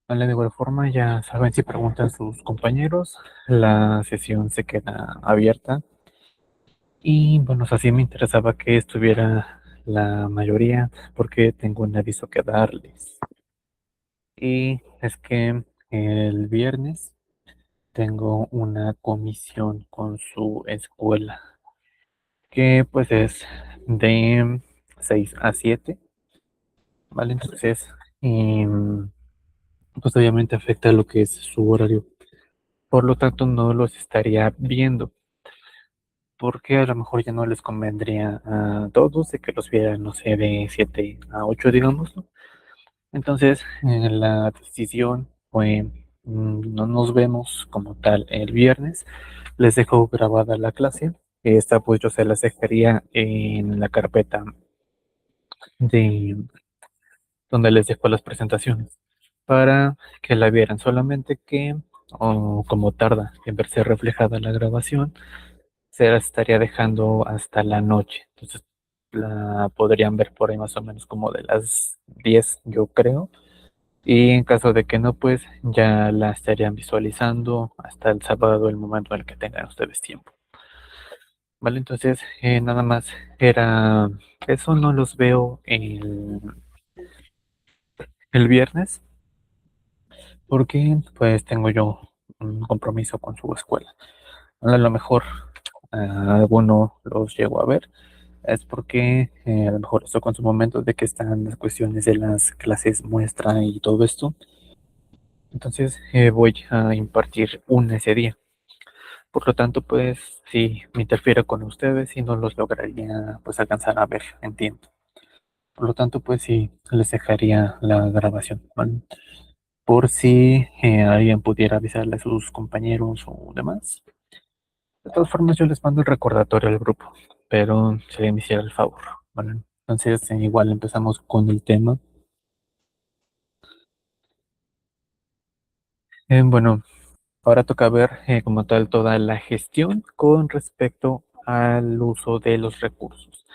Vale, de igual forma, ya saben, si preguntan sus compañeros, la sesión se queda abierta. Y bueno, o sea, sí me interesaba que estuviera la mayoría, porque tengo un aviso que darles. Y es que el viernes tengo una comisión con su escuela, que pues es de 6 a 7, ¿vale? Entonces, pues obviamente afecta lo que es su horario. Por lo tanto, no los estaría viendo, porque a lo mejor ya no les convendría a todos de que los vieran, no sé, de 7 a 8, digamos, ¿no? Entonces, la decisión fue, no nos vemos como tal el viernes, les dejo grabada la clase, esta pues yo se las dejaría en la carpeta de donde les dejo las presentaciones, para que la vieran, solamente que, como tarda en verse reflejada la grabación, se la estaría dejando hasta la noche. Entonces la podrían ver por ahí más o menos como de las 10, yo creo. Y en caso de que no, pues ya la estarían visualizando hasta el sábado, el momento en el que tengan ustedes tiempo. Vale, entonces nada más era eso, no los veo el viernes porque pues tengo yo un compromiso con su escuela. A lo mejor alguno los llego a ver, es porque a lo mejor estoy con su momento de que están las cuestiones de las clases muestra y todo esto. Entonces voy a impartir un ese día. Por lo tanto, pues si me interfiero con ustedes y no los lograría pues alcanzar a ver, entiendo. Por lo tanto, pues sí, les dejaría la grabación, ¿vale? Por si alguien pudiera avisarle a sus compañeros o demás. De todas formas, yo les mando el recordatorio al grupo, pero si me hiciera el favor, ¿vale? Entonces, igual empezamos con el tema. Bueno, ahora toca ver como tal toda la gestión con respecto al uso de los recursos,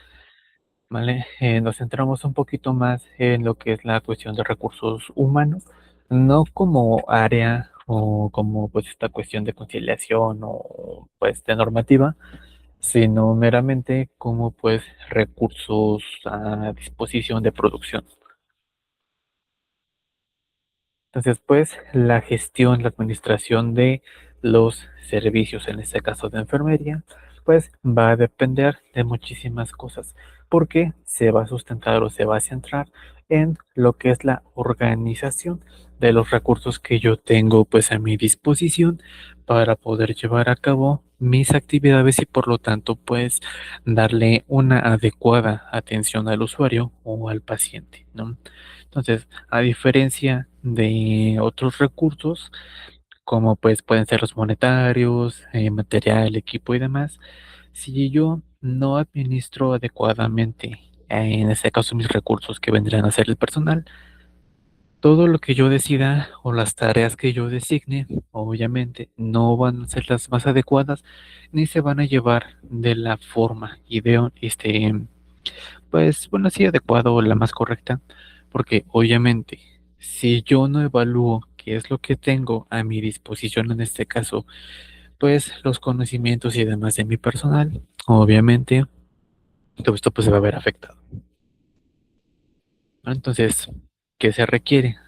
¿vale? Nos centramos un poquito más en lo que es la cuestión de recursos humanos, no como área o como pues esta cuestión de conciliación o pues de normativa, sino meramente como pues recursos a disposición de producción. Entonces, pues la gestión, la administración de los servicios, en este caso de enfermería, pues va a depender de muchísimas cosas, porque se va a sustentar o se va a centrar en lo que es la organización de los recursos que yo tengo pues a mi disposición para poder llevar a cabo mis actividades y por lo tanto pues darle una adecuada atención al usuario o al paciente, ¿no? Entonces, a diferencia de otros recursos, como pues pueden ser los monetarios, material, equipo y demás, si yo no administro adecuadamente, en este caso mis recursos que vendrían a ser el personal, todo lo que yo decida o las tareas que yo designe, obviamente no van a ser las más adecuadas ni se van a llevar de la forma pues bueno, sí, adecuado o la más correcta, porque obviamente, si yo no evalúo qué es lo que tengo a mi disposición en este caso, pues los conocimientos y demás de mi personal, obviamente, todo esto pues se va a ver afectado, ¿no? Entonces, ¿qué se requiere?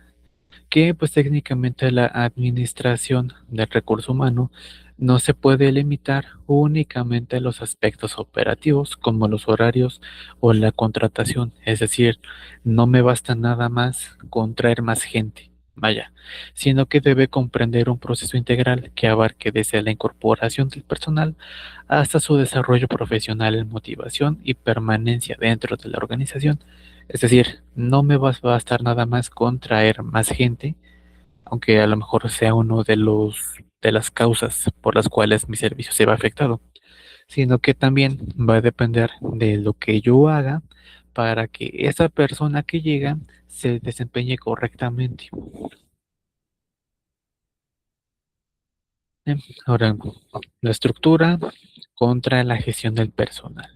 Que pues técnicamente la administración del recurso humano no se puede limitar únicamente a los aspectos operativos como los horarios o la contratación, es decir, no me basta nada más con traer más gente, vaya, sino que debe comprender un proceso integral que abarque desde la incorporación del personal hasta su desarrollo profesional en motivación y permanencia dentro de la organización. Es decir, no me va a bastar nada más con traer más gente, aunque a lo mejor sea uno de de las causas por las cuales mi servicio se va afectado, sino que también va a depender de lo que yo haga para que esa persona que llega se desempeñe correctamente. Ahora, la estructura contra la gestión del personal.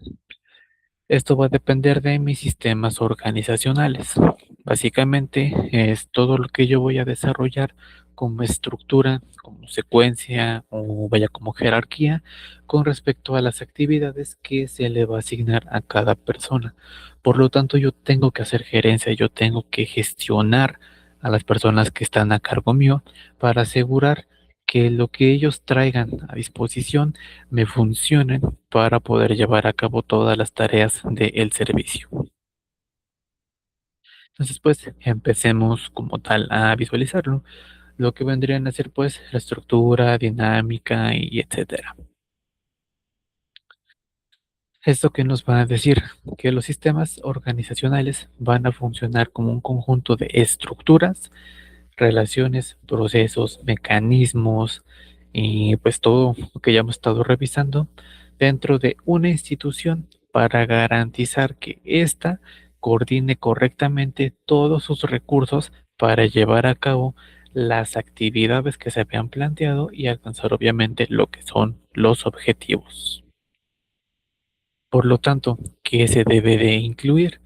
Esto va a depender de mis sistemas organizacionales. Básicamente es todo lo que yo voy a desarrollar como estructura, como secuencia o vaya como jerarquía con respecto a las actividades que se le va a asignar a cada persona. Por lo tanto, yo tengo que hacer gerencia, yo tengo que gestionar a las personas que están a cargo mío para asegurar que lo que ellos traigan a disposición me funcionen para poder llevar a cabo todas las tareas del servicio. Entonces, pues, empecemos como tal a visualizarlo, lo que vendrían a ser, pues, la estructura, dinámica y etcétera. Esto que nos va a decir que los sistemas organizacionales van a funcionar como un conjunto de estructuras, relaciones, procesos, mecanismos y pues todo lo que ya hemos estado revisando dentro de una institución para garantizar que ésta coordine correctamente todos sus recursos para llevar a cabo las actividades que se habían planteado y alcanzar obviamente lo que son los objetivos. Por lo tanto, ¿qué se debe de incluir?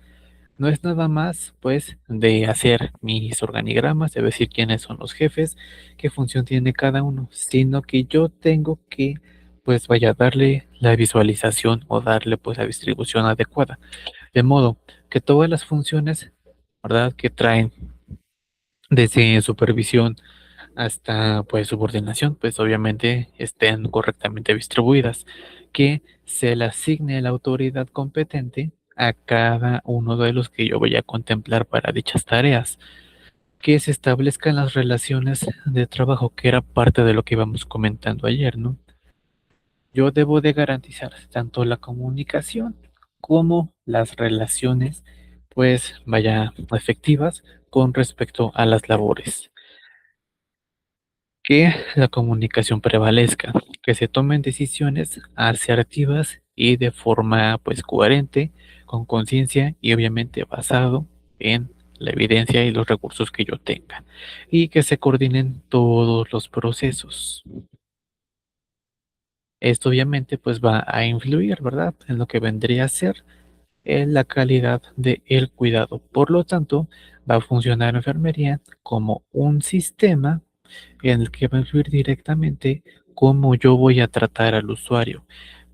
No es nada más, pues, de hacer mis organigramas, de decir quiénes son los jefes, qué función tiene cada uno, sino que yo tengo que, pues, vaya, darle la visualización o darle, pues, la distribución adecuada. De modo que todas las funciones, ¿verdad?, que traen desde supervisión hasta pues subordinación, pues obviamente estén correctamente distribuidas, que se le asigne la autoridad competente a cada uno de los que yo voy a contemplar para dichas tareas, que se establezcan las relaciones de trabajo, que era parte de lo que íbamos comentando ayer, ¿no? Yo debo de garantizar tanto la comunicación como las relaciones, pues vaya, efectivas con respecto a las labores. Que la comunicación prevalezca, que se tomen decisiones asertivas y de forma pues coherente, con conciencia y obviamente basado en la evidencia y los recursos que yo tenga y que se coordinen todos los procesos. Esto obviamente pues va a influir, ¿verdad? En lo que vendría a ser la calidad del cuidado. Por lo tanto, va a funcionar enfermería como un sistema en el que va a influir directamente cómo yo voy a tratar al usuario.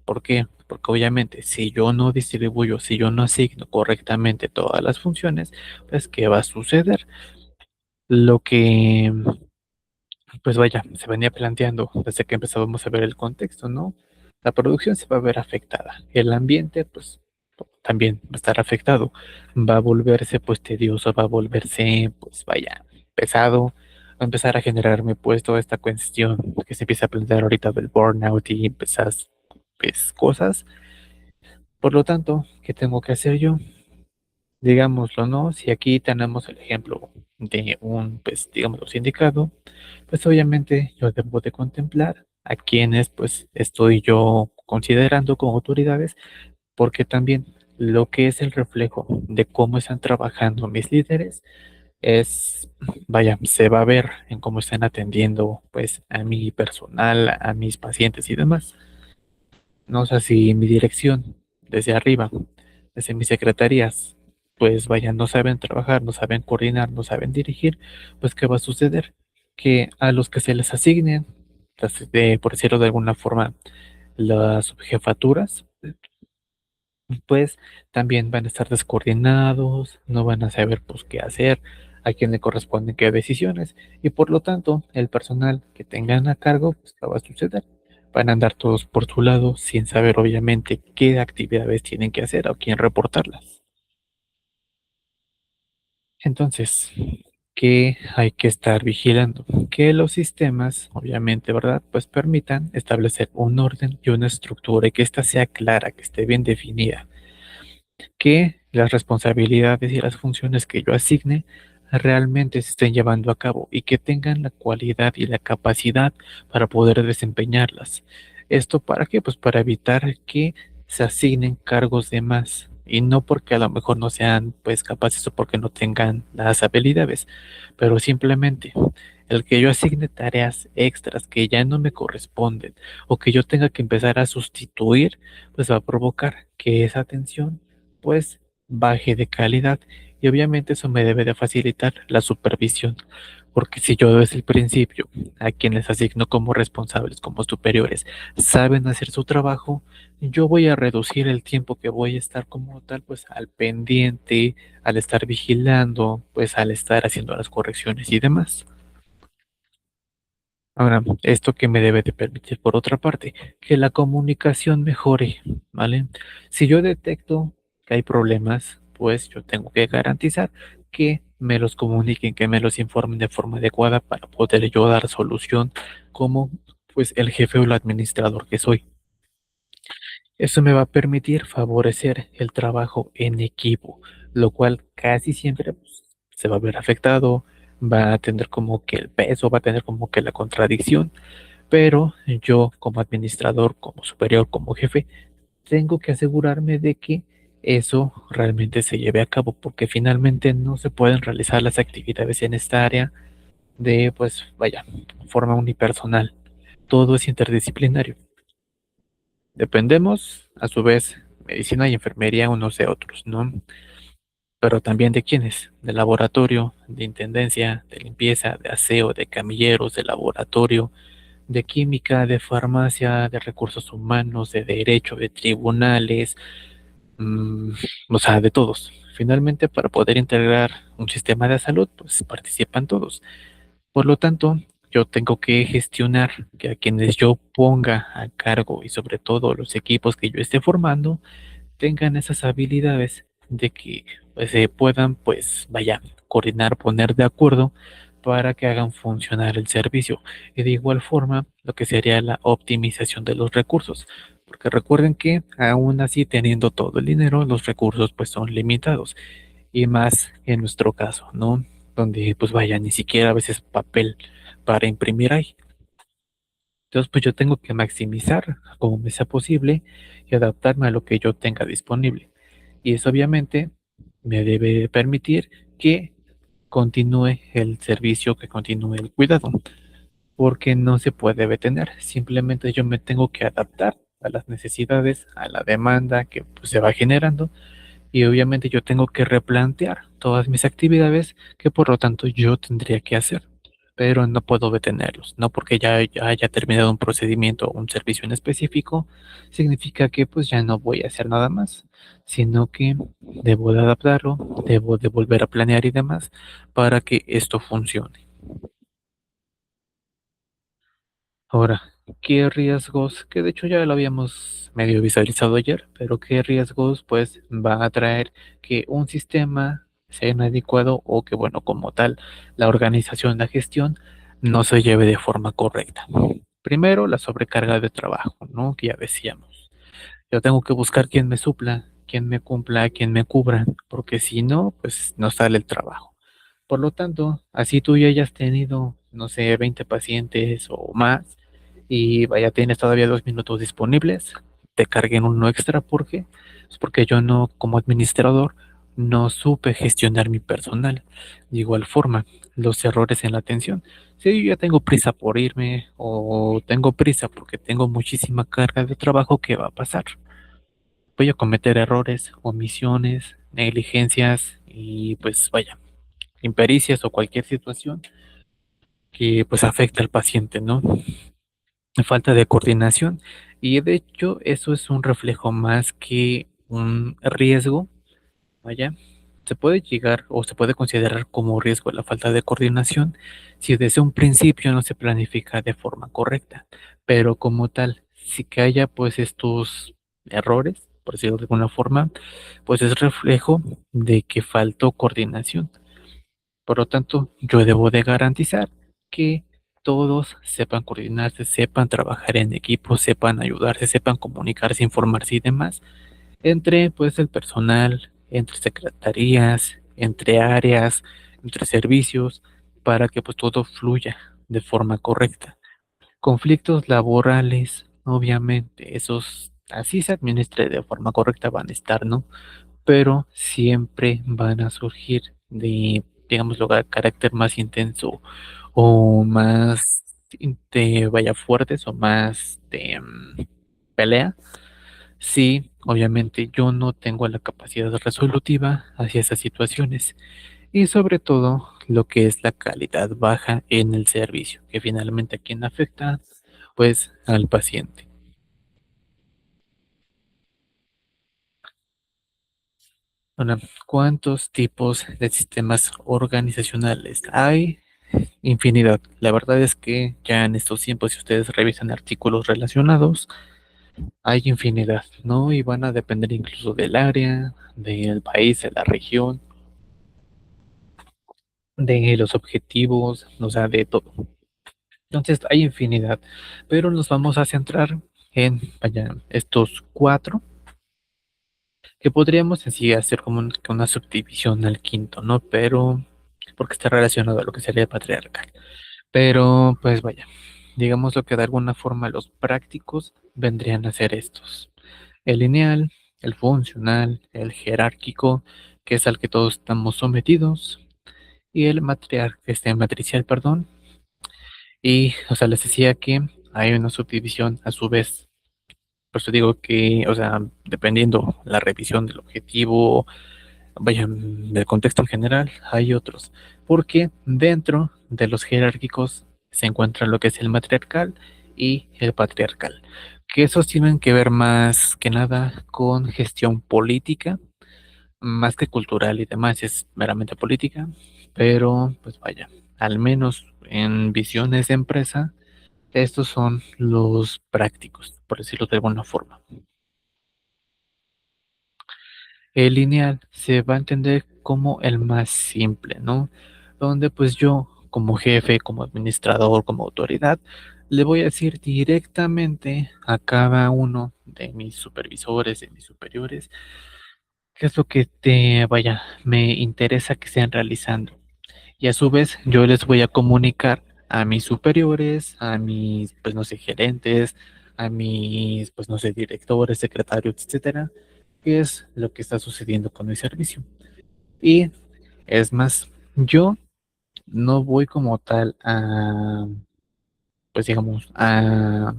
¿Por qué? Porque obviamente si yo no distribuyo, si yo no asigno correctamente todas las funciones, pues ¿qué va a suceder? Lo que, pues vaya, se venía planteando desde que empezábamos a ver el contexto, ¿no? La producción se va a ver afectada. El ambiente, pues también va a estar afectado. Va a volverse pues tedioso, va a volverse pues vaya pesado, va a empezar a generarme pues toda esta cuestión que se empieza a plantear ahorita del burnout y esas pues cosas. Por lo tanto, ¿qué tengo que hacer yo? Digámoslo, ¿no? Si aquí tenemos el ejemplo de un pues digámoslo sindicato, pues obviamente yo debo de contemplar a quienes pues estoy yo considerando como autoridades porque también lo que es el reflejo de cómo están trabajando mis líderes es, vaya, se va a ver en cómo están atendiendo pues a mi personal, a mis pacientes y demás. No sé si mi dirección desde arriba, desde mis secretarías, pues vaya, no saben trabajar, no saben coordinar, no saben dirigir, pues ¿qué va a suceder? Que a los que se les asignen, por decirlo de alguna forma, las subjefaturas, pues también van a estar descoordinados, no van a saber pues qué hacer, a quién le corresponden qué decisiones, y por lo tanto, el personal que tengan a cargo, pues ¿qué va a suceder? Van a andar todos por su lado sin saber obviamente qué actividades tienen que hacer o quién reportarlas. Entonces, ¿qué hay que estar vigilando? Que los sistemas, obviamente, ¿verdad? Pues permitan establecer un orden y una estructura y que ésta sea clara, que esté bien definida, que las responsabilidades y las funciones que yo asigne realmente se estén llevando a cabo y que tengan la cualidad y la capacidad para poder desempeñarlas. ¿Esto para qué? Pues para evitar que se asignen cargos de más y no porque a lo mejor no sean pues capaces o porque no tengan las habilidades, pero simplemente el que yo asigne tareas extras que ya no me corresponden o que yo tenga que empezar a sustituir, pues va a provocar que esa atención pues baje de calidad y obviamente eso me debe de facilitar la supervisión, porque si yo desde el principio a quienes asigno como responsables, como superiores, saben hacer su trabajo, yo voy a reducir el tiempo que voy a estar como tal, pues al pendiente, al estar vigilando, pues al estar haciendo las correcciones y demás. Ahora, esto que me debe de permitir, por otra parte, que la comunicación mejore, ¿vale? Si yo detecto que hay problemas, pues yo tengo que garantizar que me los comuniquen, que me los informen de forma adecuada para poder yo dar solución como, pues, el jefe o el administrador que soy. Eso me va a permitir favorecer el trabajo en equipo, lo cual casi siempre pues, se va a ver afectado, va a tener como que el peso, va a tener como que la contradicción, pero yo como administrador, como superior, como jefe, tengo que asegurarme de que eso realmente se lleve a cabo, porque finalmente no se pueden realizar las actividades en esta área de, pues, vaya, forma unipersonal. Todo es interdisciplinario. Dependemos, a su vez, medicina y enfermería unos de otros, ¿no? Pero también de quiénes, de laboratorio, de intendencia, de limpieza, de aseo, de camilleros, de laboratorio, de química, de farmacia, de recursos humanos, de derecho, de tribunales, mm, o sea, de todos. Finalmente, para poder integrar un sistema de salud, pues participan todos. Por lo tanto, yo tengo que gestionar que a quienes yo ponga a cargo y sobre todo los equipos que yo esté formando tengan esas habilidades de que pues, se puedan, pues, vaya, coordinar, poner de acuerdo para que hagan funcionar el servicio. Y de igual forma, lo que sería la optimización de los recursos. Porque recuerden que aún así teniendo todo el dinero, los recursos pues son limitados. Y más en nuestro caso, ¿no? Donde pues vaya, ni siquiera a veces papel para imprimir hay. Entonces pues yo tengo que maximizar como me sea posible y adaptarme a lo que yo tenga disponible. Y eso obviamente me debe permitir que continúe el servicio, que continúe el cuidado, porque no se puede detener. Simplemente yo me tengo que adaptar a las necesidades, a la demanda que pues, se va generando y obviamente yo tengo que replantear todas mis actividades que por lo tanto yo tendría que hacer. Pero no puedo detenerlos, no porque ya haya terminado un procedimiento o un servicio en específico, significa que pues ya no voy a hacer nada más, sino que debo de adaptarlo, debo de volver a planear y demás para que esto funcione. Ahora, ¿qué riesgos? Que de hecho ya lo habíamos medio visualizado ayer, pero ¿qué riesgos pues va a traer que un sistema sea inadecuado o que bueno, como tal, la organización, la gestión no se lleve de forma correcta? Primero, la sobrecarga de trabajo, ¿no? Que ya decíamos. Yo tengo que buscar quién me supla, quién me cumpla, quién me cubra, porque si no, pues no sale el trabajo. Por lo tanto, así tú ya hayas tenido, no sé, 20 pacientes o más, y vaya, tienes todavía 2 minutos disponibles, te carguen uno extra, ¿por qué? Es porque yo no, como administrador, no supe gestionar mi personal. De igual forma, los errores en la atención. Si yo ya tengo prisa por irme o tengo prisa porque tengo muchísima carga de trabajo, ¿qué va a pasar? Voy a cometer errores, omisiones, negligencias y pues vaya, impericias o cualquier situación que pues afecta al paciente, ¿no? Falta de coordinación y de hecho eso es un reflejo más que un riesgo, vaya, se puede llegar o se puede considerar como riesgo la falta de coordinación si desde un principio no se planifica de forma correcta, pero como tal, si que haya pues estos errores, por decirlo de alguna forma, pues es reflejo de que faltó coordinación. Por lo tanto, yo debo de garantizar que todos sepan coordinarse, sepan trabajar en equipo, sepan ayudarse, sepan comunicarse, informarse y demás entre pues el personal, entre secretarías, entre áreas, entre servicios, para que pues todo fluya de forma correcta. Conflictos laborales, obviamente, esos así se administre de forma correcta van a estar, ¿no? Pero siempre van a surgir de, digamos, carácter más intenso o más de vaya fuertes o más de pelea si obviamente yo no tengo la capacidad resolutiva hacia esas situaciones y sobre todo lo que es la calidad baja en el servicio, que finalmente a quien afecta, pues al paciente. Ahora, ¿cuántos tipos de sistemas organizacionales hay? Infinidad. La verdad es que ya en estos tiempos, si ustedes revisan artículos relacionados, hay infinidad, ¿no? Y van a depender incluso del área, del país, de la región, de los objetivos, o sea, de todo. Entonces, hay infinidad, pero nos vamos a centrar en, vaya, estos cuatro, que podríamos en sí hacer como una subdivisión al quinto, ¿no? Pero, porque está relacionado a lo que sería patriarcal. Pero, pues vaya, digamos lo que de alguna forma los prácticos vendrían a ser estos. El lineal, el funcional, el jerárquico, que es al que todos estamos sometidos, y el matricial, perdón. Y, o sea, les decía que hay una subdivisión a su vez. Por eso digo que, o sea, dependiendo la revisión del objetivo, vaya, del contexto en general, hay otros. Porque dentro de los jerárquicos se encuentra lo que es el matriarcal y el patriarcal. Que esos tienen que ver más que nada con gestión política, más que cultural y demás, es meramente política. Pero, pues vaya, al menos en visiones de empresa, estos son los prácticos, por decirlo de alguna forma. El lineal se va a entender como el más simple, ¿no? Donde pues yo, como jefe, como administrador, como autoridad, le voy a decir directamente a cada uno de mis supervisores, de mis superiores, qué es lo que vaya, me interesa que estén realizando. Y a su vez, yo les voy a comunicar a mis superiores, a mis, pues no sé, gerentes, a mis, pues no sé, directores, secretarios, etcétera, qué es lo que está sucediendo con mi servicio. Y es más, yo no voy como tal a, pues digamos, a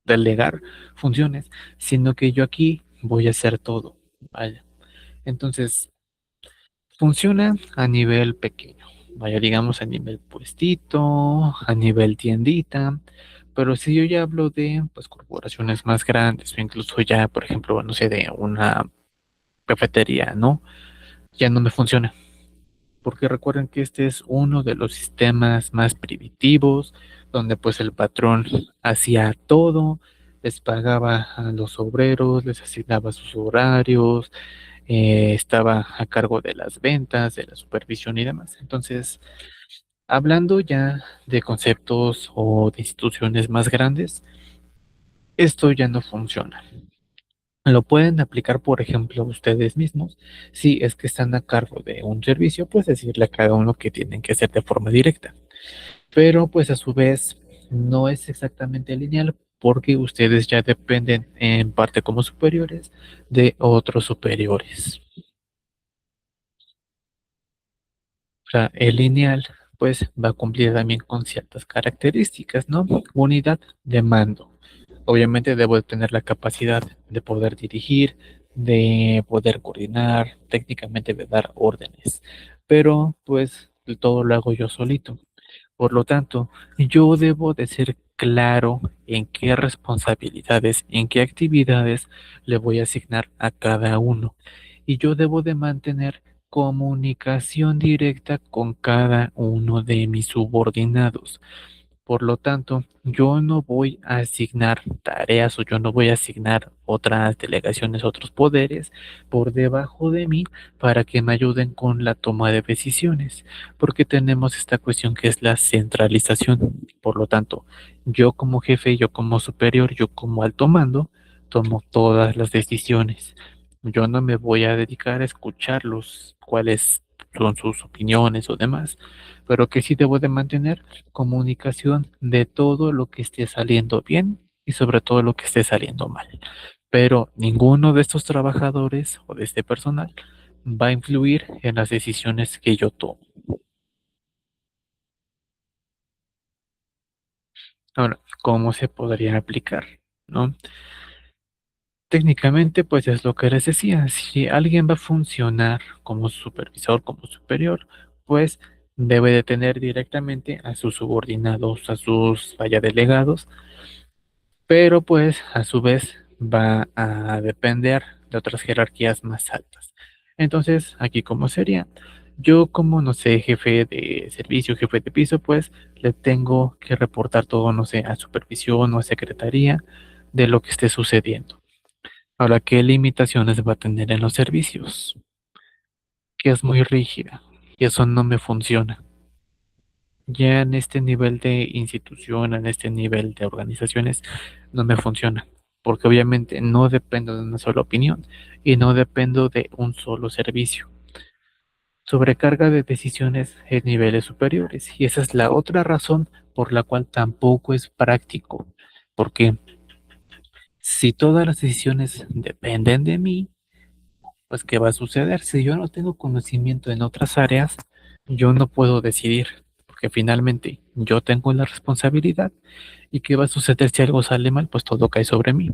delegar funciones, sino que yo aquí voy a hacer todo. Vaya. Entonces, funciona a nivel pequeño, vaya, digamos a nivel puestito, a nivel tiendita, pero si yo ya hablo de pues corporaciones más grandes o incluso ya, por ejemplo, no sé, de una cafetería, ¿no? Ya no me funciona, porque recuerden que este es uno de los sistemas más primitivos, donde pues el patrón hacía todo, les pagaba a los obreros, les asignaba sus horarios, estaba a cargo de las ventas, de la supervisión y demás. Entonces, hablando ya de conceptos o de instituciones más grandes, esto ya no funciona. Lo pueden aplicar, por ejemplo, ustedes mismos. Si es que están a cargo de un servicio, pues decirle a cada uno que tienen que hacer de forma directa. Pero pues a su vez no es exactamente lineal porque ustedes ya dependen en parte como superiores de otros superiores. O sea, el lineal pues va a cumplir también con ciertas características, ¿no? Unidad de mando. Obviamente debo de tener la capacidad de poder dirigir, de poder coordinar, técnicamente de dar órdenes, pero pues todo lo hago yo solito. Por lo tanto, yo debo de ser claro en qué responsabilidades, en qué actividades le voy a asignar a cada uno. Y yo debo de mantener comunicación directa con cada uno de mis subordinados. Por lo tanto, yo no voy a asignar tareas o yo no voy a asignar otras delegaciones, otros poderes por debajo de mí para que me ayuden con la toma de decisiones, porque tenemos esta cuestión que es la centralización. Por lo tanto, yo como jefe, yo como superior, yo como alto mando, tomo todas las decisiones. Yo no me voy a dedicar a escucharlos, cuáles son sus opiniones o demás, pero que sí debo de mantener comunicación de todo lo que esté saliendo bien y sobre todo lo que esté saliendo mal. Pero ninguno de estos trabajadores o de este personal va a influir en las decisiones que yo tomo. Ahora, ¿cómo se podría aplicar? ¿No? Técnicamente, pues es lo que les decía, si alguien va a funcionar como supervisor, como superior, pues debe de tener directamente a sus subordinados, a sus, vaya, delegados, pero pues a su vez va a depender de otras jerarquías más altas. Entonces, aquí cómo sería, yo como, no sé, jefe de servicio, jefe de piso, pues le tengo que reportar todo, no sé, a supervisión o a secretaría de lo que esté sucediendo. Ahora, ¿qué limitaciones va a tener en los servicios? Que es muy rígida y eso no me funciona. Ya en este nivel de institución, en este nivel de organizaciones, no me funciona. Porque obviamente no dependo de una sola opinión y no dependo de un solo servicio. Sobrecarga de decisiones en niveles superiores. Y esa es la otra razón por la cual tampoco es práctico. Porque si todas las decisiones dependen de mí, pues ¿qué va a suceder? Si yo no tengo conocimiento en otras áreas, yo no puedo decidir, porque finalmente yo tengo la responsabilidad y ¿qué va a suceder si algo sale mal? Pues todo cae sobre mí.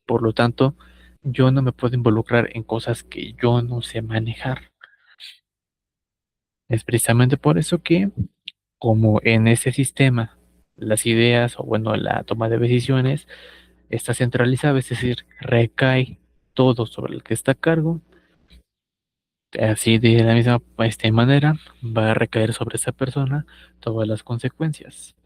Por lo tanto, yo no me puedo involucrar en cosas que yo no sé manejar. Es precisamente por eso que, como en ese sistema, las ideas o bueno, la toma de decisiones está centralizada, es decir, recae todo sobre el que está a cargo. Así de la misma manera va a recaer sobre esa persona todas las consecuencias.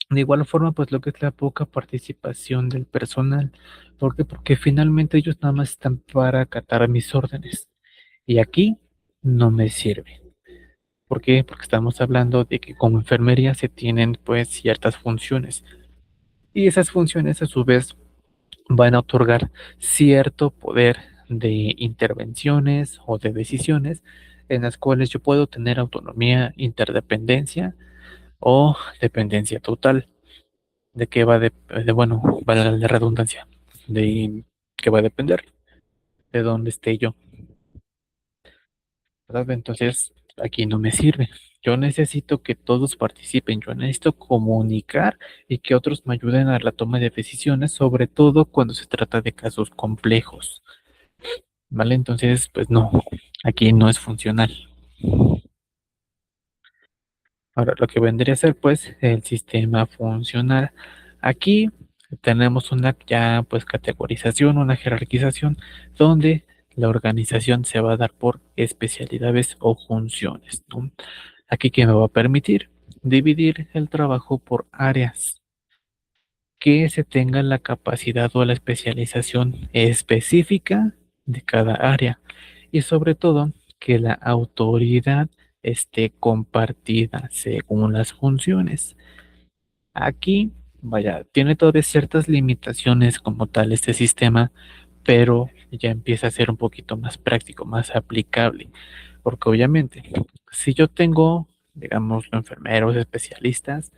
De igual forma, pues lo que es la poca participación del personal. ¿Por qué? Porque finalmente ellos nada más están para acatar mis órdenes. Y aquí no me sirve. ¿Por qué? Porque estamos hablando de que como enfermería se tienen pues ciertas funciones. Y esas funciones a su vez van a otorgar cierto poder de intervenciones o de decisiones en las cuales yo puedo tener autonomía, interdependencia o dependencia total. ¿De qué va bueno, valga la redundancia, de qué va a depender? De dónde esté yo, ¿verdad? Entonces, aquí no me sirve. Yo necesito que todos participen, yo necesito comunicar y que otros me ayuden a la toma de decisiones, sobre todo cuando se trata de casos complejos. ¿Vale? Entonces, pues no, aquí no es funcional. Ahora, lo que vendría a ser, pues, el sistema funcional. Aquí tenemos una ya, pues, categorización, una jerarquización, donde la organización se va a dar por especialidades o funciones, ¿no? Aquí que me va a permitir dividir el trabajo por áreas, que se tenga la capacidad o la especialización específica de cada área y sobre todo que la autoridad esté compartida según las funciones. Aquí, vaya, tiene todavía ciertas limitaciones como tal este sistema, pero ya empieza a ser un poquito más práctico, más aplicable, porque obviamente, si yo tengo, digamos, enfermeros especialistas,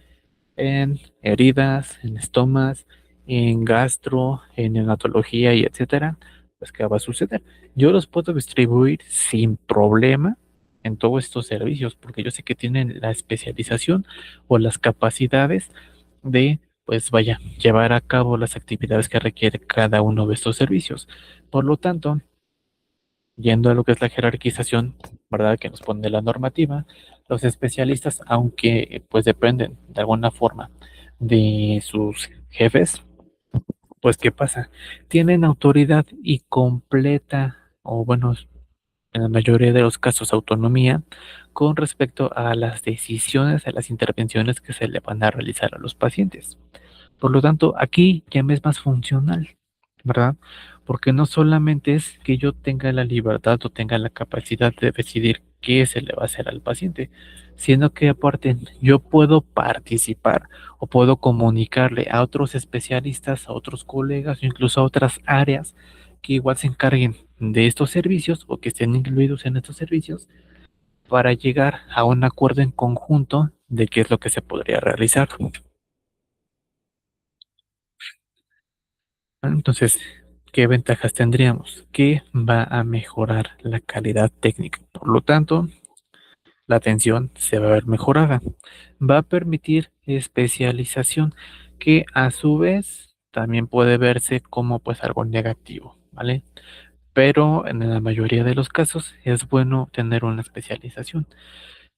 en heridas, en estomas, en gastro, en neonatología y etcétera, pues ¿qué va a suceder? Yo los puedo distribuir sin problema en todos estos servicios, porque yo sé que tienen la especialización o las capacidades de, pues vaya, llevar a cabo las actividades que requiere cada uno de estos servicios. Por lo tanto, yendo a lo que es la jerarquización, ¿verdad? Que nos pone la normativa, los especialistas, aunque pues dependen de alguna forma de sus jefes, pues ¿qué pasa? Tienen autoridad y completa, o bueno, en la mayoría de los casos autonomía, con respecto a las decisiones, a las intervenciones que se le van a realizar a los pacientes. Por lo tanto, aquí ya me es más funcional, ¿verdad? Porque no solamente es que yo tenga la libertad o tenga la capacidad de decidir qué se le va a hacer al paciente, sino que aparte yo puedo participar o puedo comunicarle a otros especialistas, a otros colegas o incluso a otras áreas que igual se encarguen de estos servicios o que estén incluidos en estos servicios para llegar a un acuerdo en conjunto de qué es lo que se podría realizar. Entonces, ¿qué ventajas tendríamos? Que va a mejorar la calidad técnica. Por lo tanto, la atención se va a ver mejorada. Va a permitir especialización que a su vez también puede verse como pues algo negativo, ¿vale? Pero en la mayoría de los casos es bueno tener una especialización.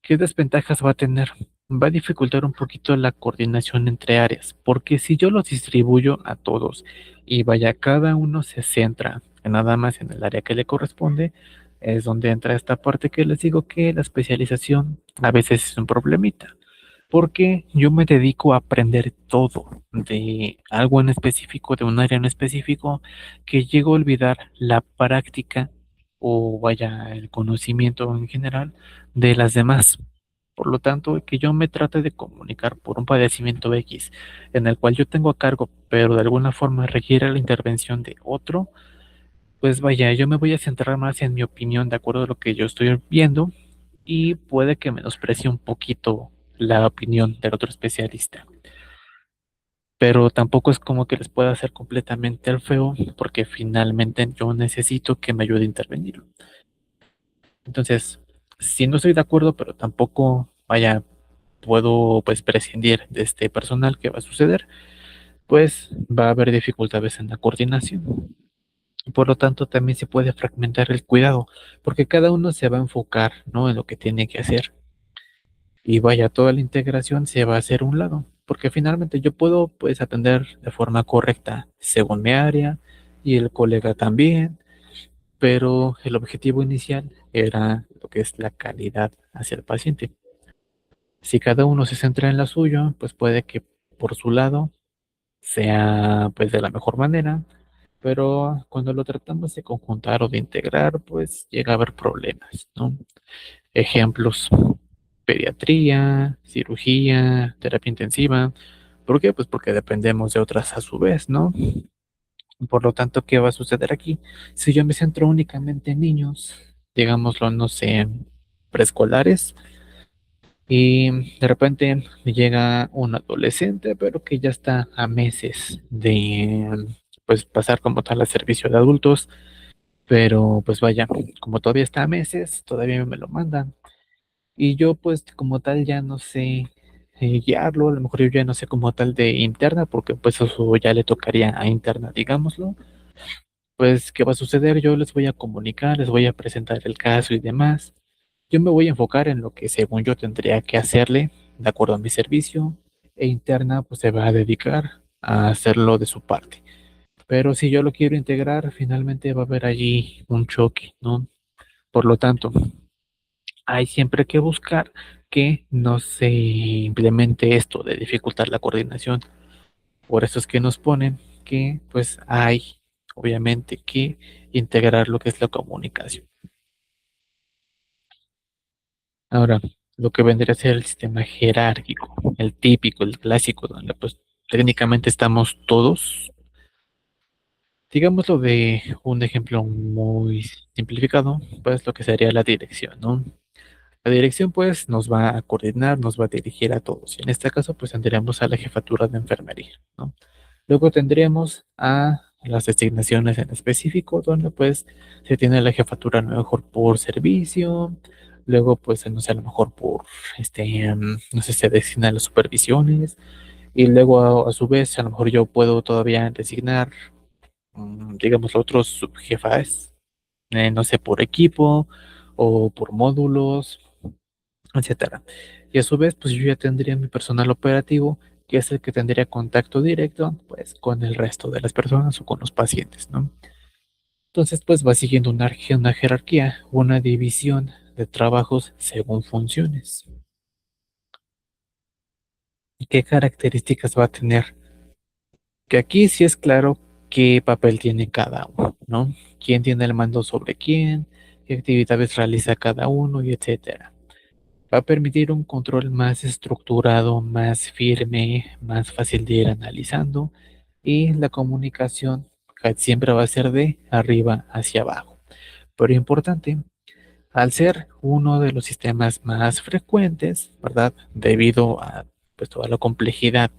¿Qué desventajas va a tener? Va a dificultar un poquito la coordinación entre áreas, porque si yo los distribuyo a todos y vaya, cada uno se centra en nada más en el área que le corresponde, es donde entra esta parte que les digo que la especialización a veces es un problemita, porque yo me dedico a aprender todo de algo en específico, de un área en específico, que llego a olvidar la práctica o vaya, el conocimiento en general de las demás. Por lo tanto, que yo me trate de comunicar por un padecimiento X en el cual yo tengo a cargo, pero de alguna forma requiere la intervención de otro, pues vaya, yo me voy a centrar más en mi opinión de acuerdo a lo que yo estoy viendo y puede que menosprecie un poquito la opinión del otro especialista. Pero tampoco es como que les pueda hacer completamente el feo, porque finalmente yo necesito que me ayude a intervenir. Entonces, si no estoy de acuerdo, pero tampoco, vaya, puedo pues prescindir de este personal, que va a suceder, pues va a haber dificultades en la coordinación. Por lo tanto, también se puede fragmentar el cuidado, porque cada uno se va a enfocar, ¿no?, en lo que tiene que hacer. Y vaya, toda la integración se va a hacer a un lado, porque finalmente yo puedo pues atender de forma correcta según mi área y el colega también, pero el objetivo inicial era lo que es la calidad hacia el paciente. Si cada uno se centra en lo suyo, pues puede que por su lado sea pues de la mejor manera, pero cuando lo tratamos de conjuntar o de integrar, pues llega a haber problemas, ¿no? Ejemplos: pediatría, cirugía, terapia intensiva. ¿Por qué? Pues porque dependemos de otras a su vez, ¿no? Por lo tanto, ¿qué va a suceder aquí? Si yo me centro únicamente en niños, digámoslo, no sé, preescolares, y de repente me llega un adolescente, pero que ya está a meses de pues pasar como tal al servicio de adultos, pero pues vaya, como todavía está a meses, todavía me lo mandan. Y yo pues como tal ya no sé guiarlo, a lo mejor yo ya no sé como tal de interna, porque pues eso ya le tocaría a interna, digámoslo. Pues, ¿qué va a suceder? Yo les voy a comunicar, les voy a presentar el caso y demás. Yo me voy a enfocar en lo que según yo tendría que hacerle, de acuerdo a mi servicio, e interna pues se va a dedicar a hacerlo de su parte. Pero si yo lo quiero integrar, finalmente va a haber allí un choque, ¿no? Por lo tanto, hay siempre que buscar que no se implemente esto de dificultar la coordinación. Por eso es que nos ponen que pues hay obviamente que integrar lo que es la comunicación. Ahora, lo que vendría a ser el sistema jerárquico, el típico, el clásico, donde pues técnicamente estamos todos, digámoslo de un ejemplo muy simplificado, pues lo que sería la dirección, ¿no? La dirección pues nos va a coordinar, nos va a dirigir a todos. Y en este caso pues tendríamos a la jefatura de enfermería, ¿no? Luego tendríamos a las designaciones en específico, donde pues se tiene la jefatura a lo mejor por servicio, luego pues no sé, a lo mejor por no sé, se designan las supervisiones, y luego a su vez a lo mejor yo puedo todavía designar, digamos, otros subjefas, no sé, por equipo o por módulos, etcétera. Y a su vez, pues yo ya tendría mi personal operativo, que es el que tendría contacto directo, pues, con el resto de las personas o con los pacientes, ¿no? Entonces, pues va siguiendo una jerarquía, una división de trabajos según funciones. ¿Y qué características va a tener? Que aquí sí es claro qué papel tiene cada uno, ¿no? Quién tiene el mando sobre quién, qué actividades realiza cada uno y etcétera. Va a permitir un control más estructurado, más firme, más fácil de ir analizando, y la comunicación siempre va a ser de arriba hacia abajo. Pero importante, al ser uno de los sistemas más frecuentes, ¿verdad? Debido a pues, toda la complejidad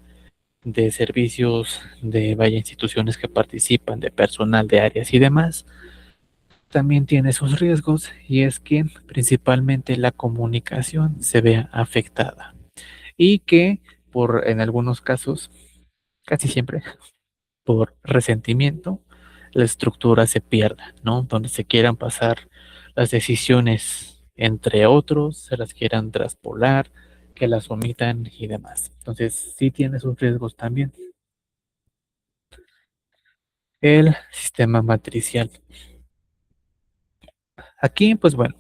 de servicios de vaya instituciones que participan, de personal de áreas y demás, también tiene sus riesgos, y es que principalmente la comunicación se vea afectada y que por en algunos casos, casi siempre, por resentimiento, la estructura se pierda, ¿no? Donde se quieran pasar las decisiones entre otros, se las quieran traspolar, que las omitan y demás. Entonces, sí tiene sus riesgos también. El sistema matricial. Aquí, pues bueno,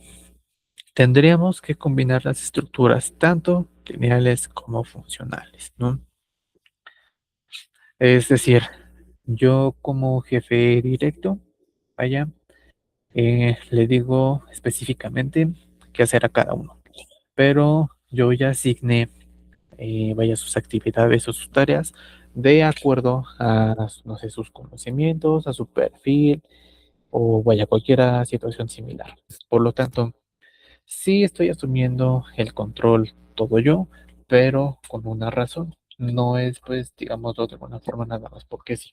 tendríamos que combinar las estructuras tanto lineales como funcionales, ¿no? Es decir, yo como jefe directo, vaya, le digo específicamente qué hacer a cada uno, pero yo ya asigné, vaya, sus actividades o sus tareas de acuerdo a, no sé, sus conocimientos, a su perfil o vaya, cualquier situación similar. Por lo tanto, sí estoy asumiendo el control todo yo, pero con una razón. No es, pues, digámoslo de alguna forma nada más porque sí.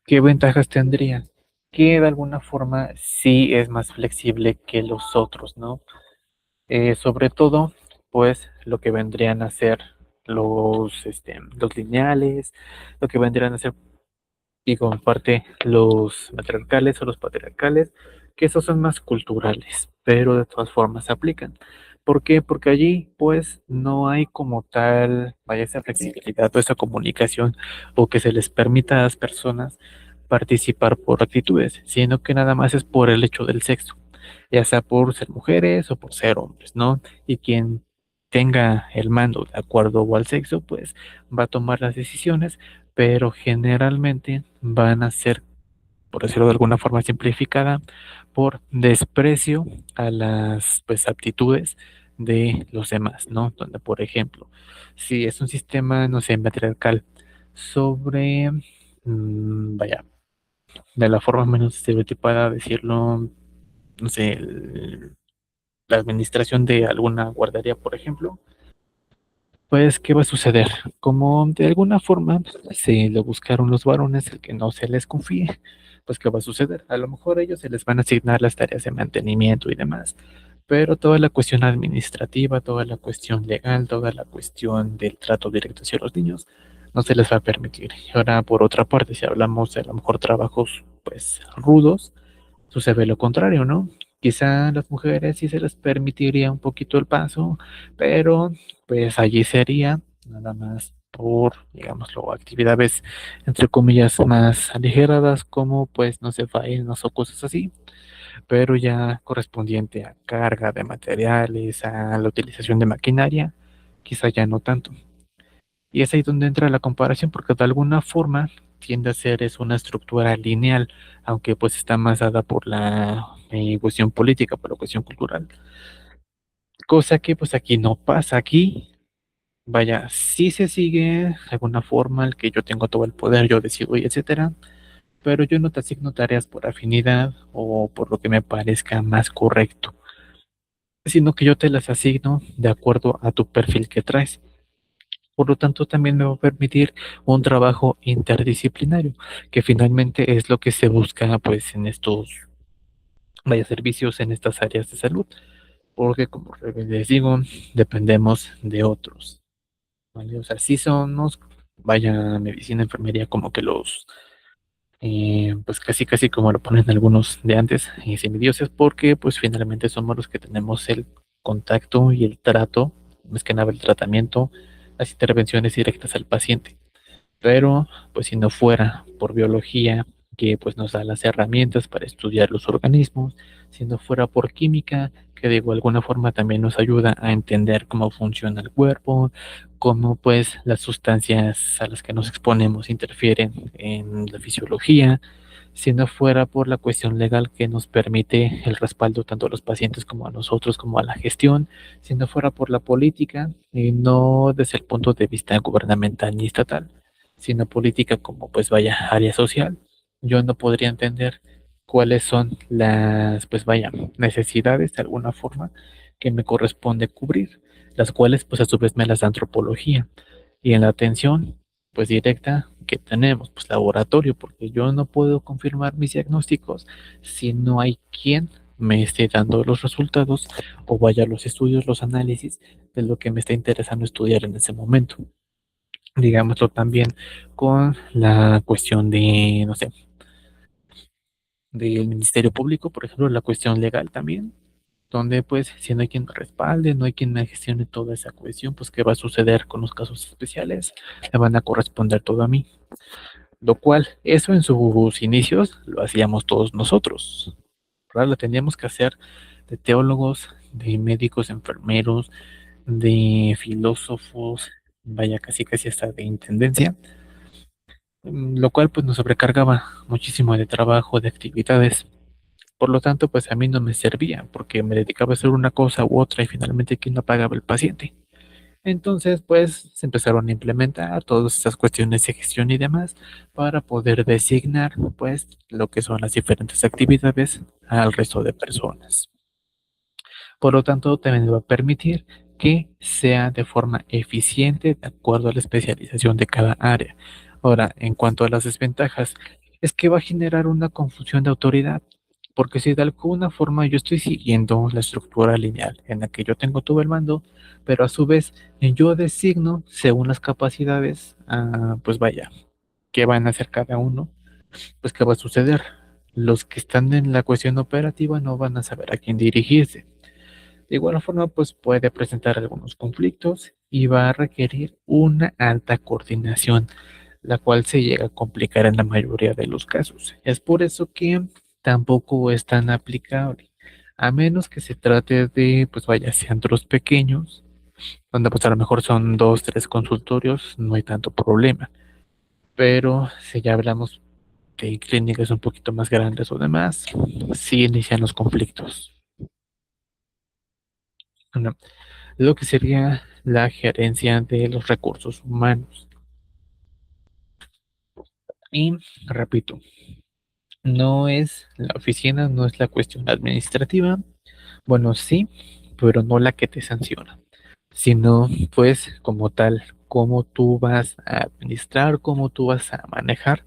¿Qué ventajas tendría? Que de alguna forma sí es más flexible que los otros, ¿no? Sobre todo, pues, lo que vendrían a ser los lineales, lo que vendrían a ser y comparte los matriarcales o los patriarcales, que esos son más culturales, pero de todas formas se aplican. ¿Por qué? Porque allí pues no hay como tal, vaya esa flexibilidad o esa comunicación o que se les permita a las personas participar por actitudes, sino que nada más es por el hecho del sexo, ya sea por ser mujeres o por ser hombres, ¿no? Y quien tenga el mando de acuerdo o al sexo, pues va a tomar las decisiones, pero generalmente van a ser, por decirlo de alguna forma simplificada, por desprecio a las pues aptitudes de los demás, ¿no? Donde, por ejemplo, si es un sistema, no sé, matriarcal sobre, vaya, de la forma menos estereotipada decirlo, no sé, la administración de alguna guardería, por ejemplo, pues, ¿qué va a suceder? Como de alguna forma se le buscaron los varones el que no se les confíe, pues, ¿qué va a suceder? A lo mejor a ellos se les van a asignar las tareas de mantenimiento y demás, pero toda la cuestión administrativa, toda la cuestión legal, toda la cuestión del trato directo hacia los niños, no se les va a permitir. Y ahora, por otra parte, si hablamos de a lo mejor trabajos, pues, rudos, sucede lo contrario, ¿no? Quizá a las mujeres sí se les permitiría un poquito el paso, pero pues allí sería nada más por, digámoslo, actividades entre comillas más aligeradas como pues no sé, faenas o cosas así, pero ya correspondiente a carga de materiales, a la utilización de maquinaria, quizá ya no tanto. Y es ahí donde entra la comparación, porque de alguna forma tiende a ser es una estructura lineal, aunque pues está más dada por la cuestión política, por la cuestión cultural. Cosa que pues aquí no pasa. Aquí, vaya, sí se sigue de alguna forma el que yo tengo todo el poder, yo decido y etcétera, pero yo no te asigno tareas por afinidad o por lo que me parezca más correcto, sino que yo te las asigno de acuerdo a tu perfil que traes. Por lo tanto, también me va a permitir un trabajo interdisciplinario, que finalmente es lo que se busca pues en estos vaya servicios en estas áreas de salud, porque como les digo, dependemos de otros, ¿vale? O sea, sí somos, vaya medicina, enfermería, como que los, pues casi casi como lo ponen algunos de antes, semidioses, porque pues finalmente somos los que tenemos el contacto y el trato, más que nada el tratamiento, las intervenciones directas al paciente. Pero, pues si no fuera por biología, que pues nos da las herramientas para estudiar los organismos, si no fuera por química, que de igual alguna forma también nos ayuda a entender cómo funciona el cuerpo, cómo pues las sustancias a las que nos exponemos interfieren en la fisiología, si no fuera por la cuestión legal que nos permite el respaldo tanto a los pacientes como a nosotros, como a la gestión, si no fuera por la política, y no desde el punto de vista gubernamental ni estatal, sino política como pues vaya área social, yo no podría entender cuáles son las pues vaya necesidades de alguna forma que me corresponde cubrir, las cuales pues a su vez me las da antropología. Y en la atención pues directa que tenemos, pues laboratorio, porque yo no puedo confirmar mis diagnósticos si no hay quien me esté dando los resultados o vaya los estudios, los análisis de lo que me está interesando estudiar en ese momento. Digámoslo también con la cuestión de, no sé, del Ministerio Público, por ejemplo, la cuestión legal también, donde pues si no hay quien me respalde, no hay quien me gestione toda esa cuestión, pues qué va a suceder con los casos especiales, me van a corresponder todo a mí. Lo cual, eso en sus inicios lo hacíamos todos nosotros, ¿verdad? Lo teníamos que hacer de teólogos, de médicos, enfermeros, de filósofos, vaya casi casi hasta de intendencia, lo cual pues nos sobrecargaba muchísimo de trabajo, de actividades. Por lo tanto, pues a mí no me servía porque me dedicaba a hacer una cosa u otra y finalmente quién no pagaba el paciente. Entonces, pues se empezaron a implementar todas estas cuestiones de gestión y demás para poder designar, pues, lo que son las diferentes actividades al resto de personas. Por lo tanto, también va a permitir que sea de forma eficiente de acuerdo a la especialización de cada área. Ahora, en cuanto a las desventajas, es que va a generar una confusión de autoridad, porque si de alguna forma yo estoy siguiendo la estructura lineal en la que yo tengo todo el mando, pero a su vez yo designo según las capacidades, pues vaya, qué van a hacer cada uno, pues qué va a suceder. Los que están en la cuestión operativa no van a saber a quién dirigirse. De igual forma, pues puede presentar algunos conflictos y va a requerir una alta coordinación, la cual se llega a complicar en la mayoría de los casos. Es por eso que tampoco es tan aplicable, a menos que se trate de, pues vaya, centros pequeños, donde pues a lo mejor son dos, tres consultorios, no hay tanto problema. Pero si ya hablamos de clínicas un poquito más grandes o demás, sí inician los conflictos. Bueno, lo que sería la gerencia de los recursos humanos. Y repito, no es la oficina, no es la cuestión administrativa, bueno, sí, pero no la que te sanciona, sino pues como tal, cómo tú vas a administrar, cómo tú vas a manejar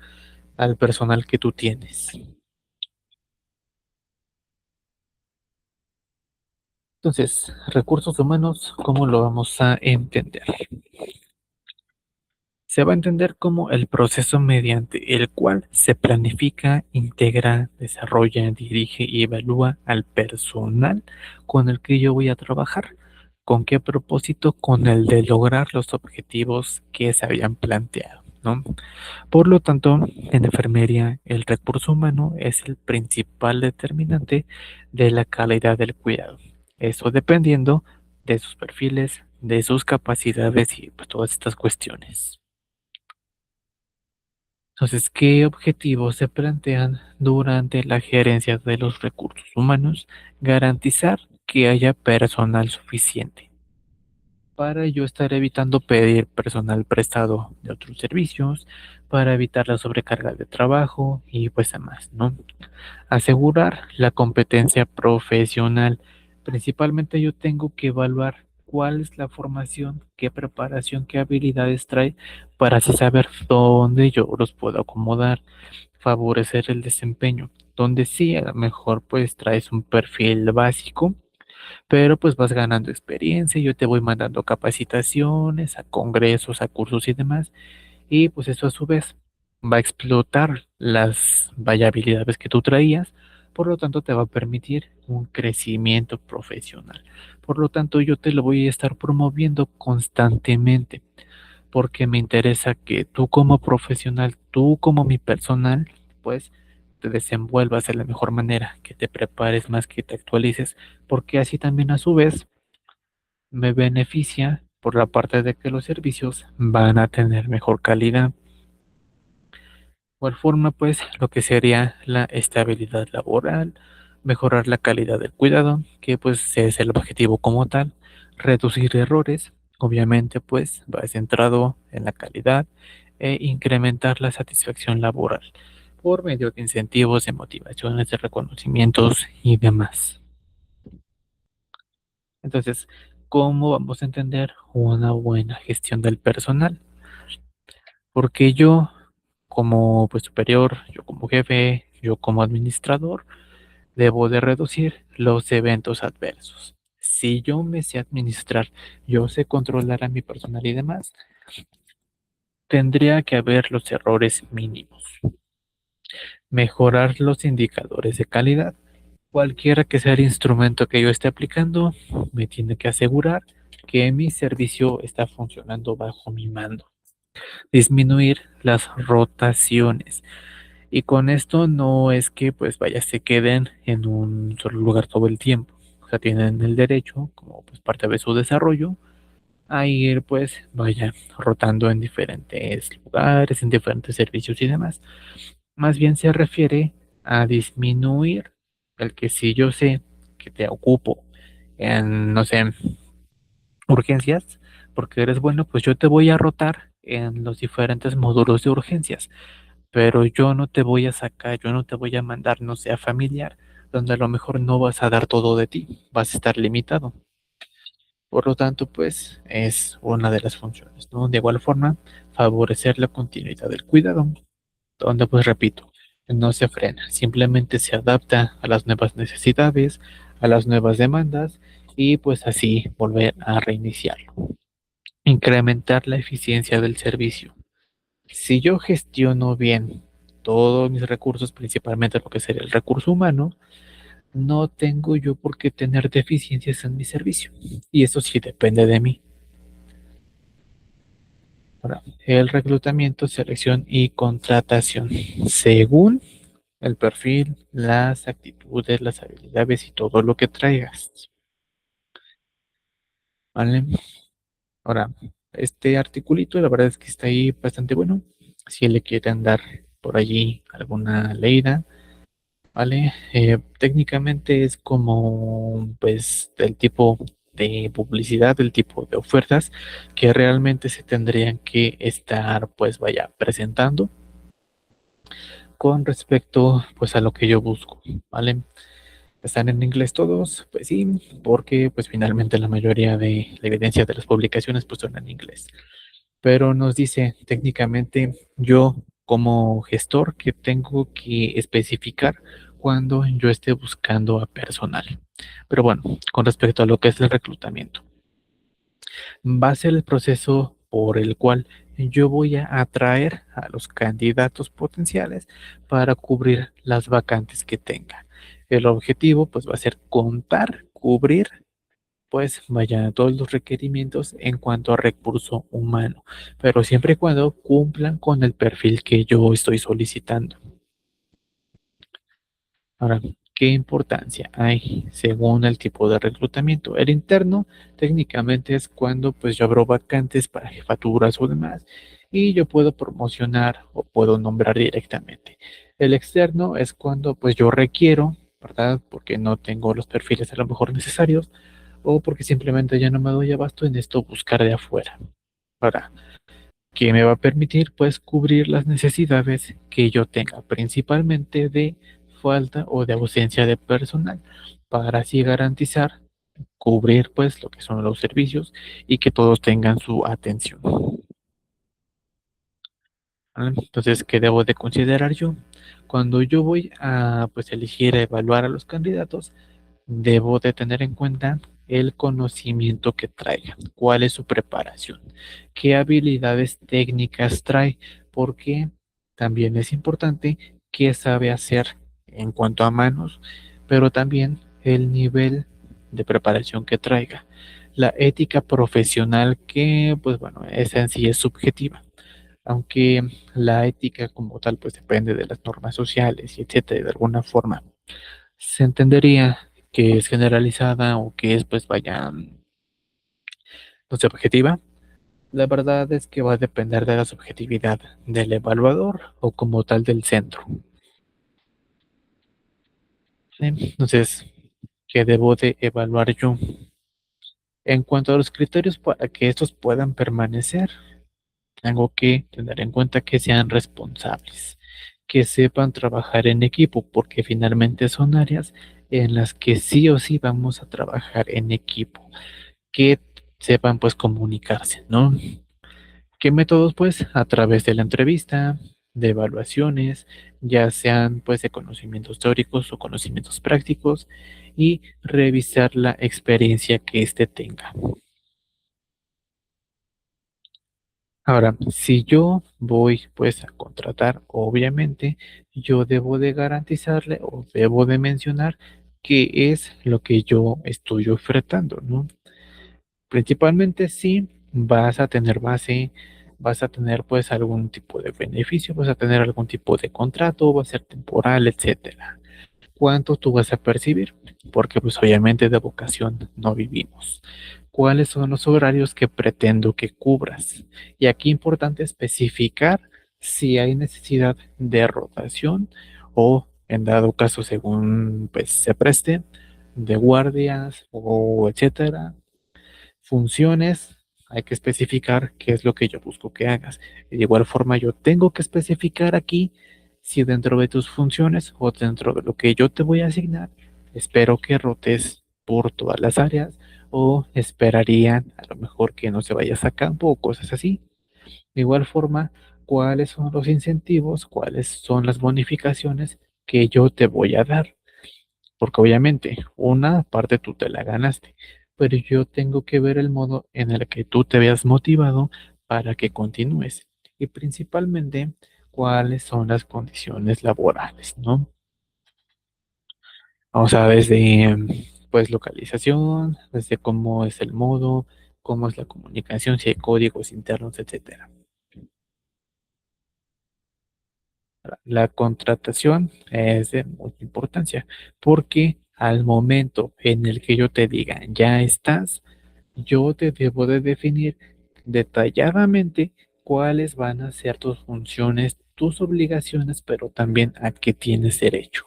al personal que tú tienes. Entonces, recursos humanos, ¿cómo lo vamos a entender? Se va a entender como el proceso mediante el cual se planifica, integra, desarrolla, dirige y evalúa al personal con el que yo voy a trabajar. ¿Con qué propósito? Con el de lograr los objetivos que se habían planteado, ¿no? Por lo tanto, en enfermería, el recurso humano es el principal determinante de la calidad del cuidado. Eso dependiendo de sus perfiles, de sus capacidades y pues, todas estas cuestiones. Entonces, ¿qué objetivos se plantean durante la gerencia de los recursos humanos? Garantizar que haya personal suficiente para yo estar evitando pedir personal prestado de otros servicios, para evitar la sobrecarga de trabajo y pues demás, ¿no? Asegurar la competencia profesional. Principalmente yo tengo que evaluar cuál es la formación, qué preparación, qué habilidades trae para así saber dónde yo los puedo acomodar, favorecer el desempeño. Donde sí, a lo mejor pues traes un perfil básico, pero pues vas ganando experiencia, yo te voy mandando capacitaciones, a congresos, a cursos y demás, y pues eso a su vez va a explotar las vaya habilidades que tú traías, por lo tanto te va a permitir un crecimiento profesional. Por lo tanto, yo te lo voy a estar promoviendo constantemente, porque me interesa que tú como profesional, tú como mi personal, pues te desenvuelvas de la mejor manera, que te prepares más, que te actualices, porque así también a su vez me beneficia por la parte de que los servicios van a tener mejor calidad. Igual forma, pues, lo que sería la estabilidad laboral, mejorar la calidad del cuidado, que pues es el objetivo como tal, reducir errores, obviamente, pues, va centrado en la calidad e incrementar la satisfacción laboral por medio de incentivos, de motivaciones, de reconocimientos y demás. Entonces, ¿cómo vamos a entender una buena gestión del personal? Porque yo como pues superior, yo como jefe, yo como administrador, Debo de reducir los eventos adversos. Si yo me sé administrar, yo sé controlar a mi personal y demás, tendría que haber los errores mínimos. Mejorar los indicadores de calidad. Cualquiera que sea el instrumento que yo esté aplicando, me tiene que asegurar que mi servicio está funcionando bajo mi mando. Disminuir las rotaciones. Y con esto no es que pues vaya, se queden en un solo lugar todo el tiempo. O sea, tienen el derecho, como pues parte de su desarrollo, a ir pues vaya rotando en diferentes lugares, en diferentes servicios y demás. Más bien se refiere a disminuir el que si yo sé que te ocupo en, no sé, urgencias, porque eres bueno, pues yo te voy a rotar en los diferentes módulos de urgencias, pero yo no te voy a sacar, yo no te voy a mandar, no sea familiar, donde a lo mejor no vas a dar todo de ti, vas a estar limitado. Por lo tanto, pues es una de las funciones, ¿no? De igual forma, favorecer la continuidad del cuidado, donde pues repito, no se frena, simplemente se adapta a las nuevas necesidades, a las nuevas demandas y pues así volver a reiniciarlo. Incrementar la eficiencia del servicio. Si yo gestiono bien todos mis recursos, principalmente lo que sería el recurso humano, no tengo yo por qué tener deficiencias en mi servicio. Y eso sí depende de mí. Ahora, el reclutamiento, selección y contratación. Según el perfil, las actitudes, las habilidades y todo lo que traigas. ¿Vale? Ahora, este articulito, la verdad es que está ahí bastante bueno. Si le quieren dar por allí alguna leída, ¿vale? Técnicamente es como, pues, del tipo de publicidad, del tipo de ofertas que realmente se tendrían que estar, pues, vaya, presentando con respecto, pues, a lo que yo busco, ¿vale? ¿Están en inglés todos? Pues sí, porque pues finalmente la mayoría de la evidencia de las publicaciones pues son en inglés. Pero nos dice técnicamente yo como gestor que tengo que especificar cuando yo esté buscando a personal. Pero bueno, con respecto a lo que es el reclutamiento, va a ser el proceso por el cual yo voy a atraer a los candidatos potenciales para cubrir las vacantes que tenga. El objetivo pues va a ser contar, cubrir pues vaya todos los requerimientos en cuanto a recurso humano, pero siempre y cuando cumplan con el perfil que yo estoy solicitando. Ahora, ¿qué importancia hay según el tipo de reclutamiento? El interno técnicamente es cuando pues yo abro vacantes para jefaturas o demás y yo puedo promocionar o puedo nombrar directamente. El externo es cuando pues yo requiero, ¿verdad? Porque no tengo los perfiles a lo mejor necesarios o porque simplemente ya no me doy abasto en esto buscar de afuera. Ahora, que me va a permitir pues cubrir las necesidades que yo tenga, principalmente de falta o de ausencia de personal, para así garantizar cubrir pues lo que son los servicios y que todos tengan su atención. ¿Vale? Entonces, ¿qué debo de considerar yo? Cuando yo voy a pues elegir evaluar a los candidatos, debo de tener en cuenta el conocimiento que traigan, cuál es su preparación, qué habilidades técnicas trae, porque también es importante qué sabe hacer en cuanto a manos, pero también el nivel de preparación que traiga. La ética profesional que, pues bueno, esa en sí es subjetiva, aunque la ética como tal, pues depende de las normas sociales y etcétera, de alguna forma se entendería que es generalizada o que es, pues vaya, no sé, objetiva. La verdad es que va a depender de la subjetividad del evaluador o como tal del centro. ¿Sí? Entonces, ¿qué debo de evaluar yo? En cuanto a los criterios para que estos puedan permanecer, tengo que tener en cuenta que sean responsables, que sepan trabajar en equipo, porque finalmente son áreas en las que sí o sí vamos a trabajar en equipo, que sepan pues comunicarse, ¿no? ¿Qué métodos? Pues a través de la entrevista, de evaluaciones, ya sean pues de conocimientos teóricos o conocimientos prácticos, y revisar la experiencia que éste tenga. Ahora, si yo voy pues a contratar, obviamente yo debo de garantizarle o debo de mencionar qué es lo que yo estoy ofertando, ¿no? Principalmente si vas a tener base, vas a tener pues algún tipo de beneficio, vas a tener algún tipo de contrato, va a ser temporal, etcétera. ¿Cuánto tú vas a percibir? Porque pues obviamente de vocación no vivimos. ¿Cuáles son los horarios que pretendo que cubras? Y aquí importante especificar si hay necesidad de rotación o en dado caso según pues se preste de guardias o etcétera. Funciones, hay que especificar qué es lo que yo busco que hagas. De igual forma, yo tengo que especificar aquí si dentro de tus funciones o dentro de lo que yo te voy a asignar, espero que rotes por todas las áreas o esperarían a lo mejor que no se vayas a campo o cosas así. De igual forma, cuáles son los incentivos, cuáles son las bonificaciones que yo te voy a dar. Porque obviamente una parte tú te la ganaste, pero yo tengo que ver el modo en el que tú te veas motivado para que continúes. Y principalmente, cuáles son las condiciones laborales, ¿no? O sea, desde pues localización, desde cómo es el modo, cómo es la comunicación, si hay códigos internos, etcétera. La contratación es de mucha importancia porque al momento en el que yo te diga ya estás, yo te debo de definir detalladamente cuáles van a ser tus funciones, tus obligaciones, pero también a qué tienes derecho.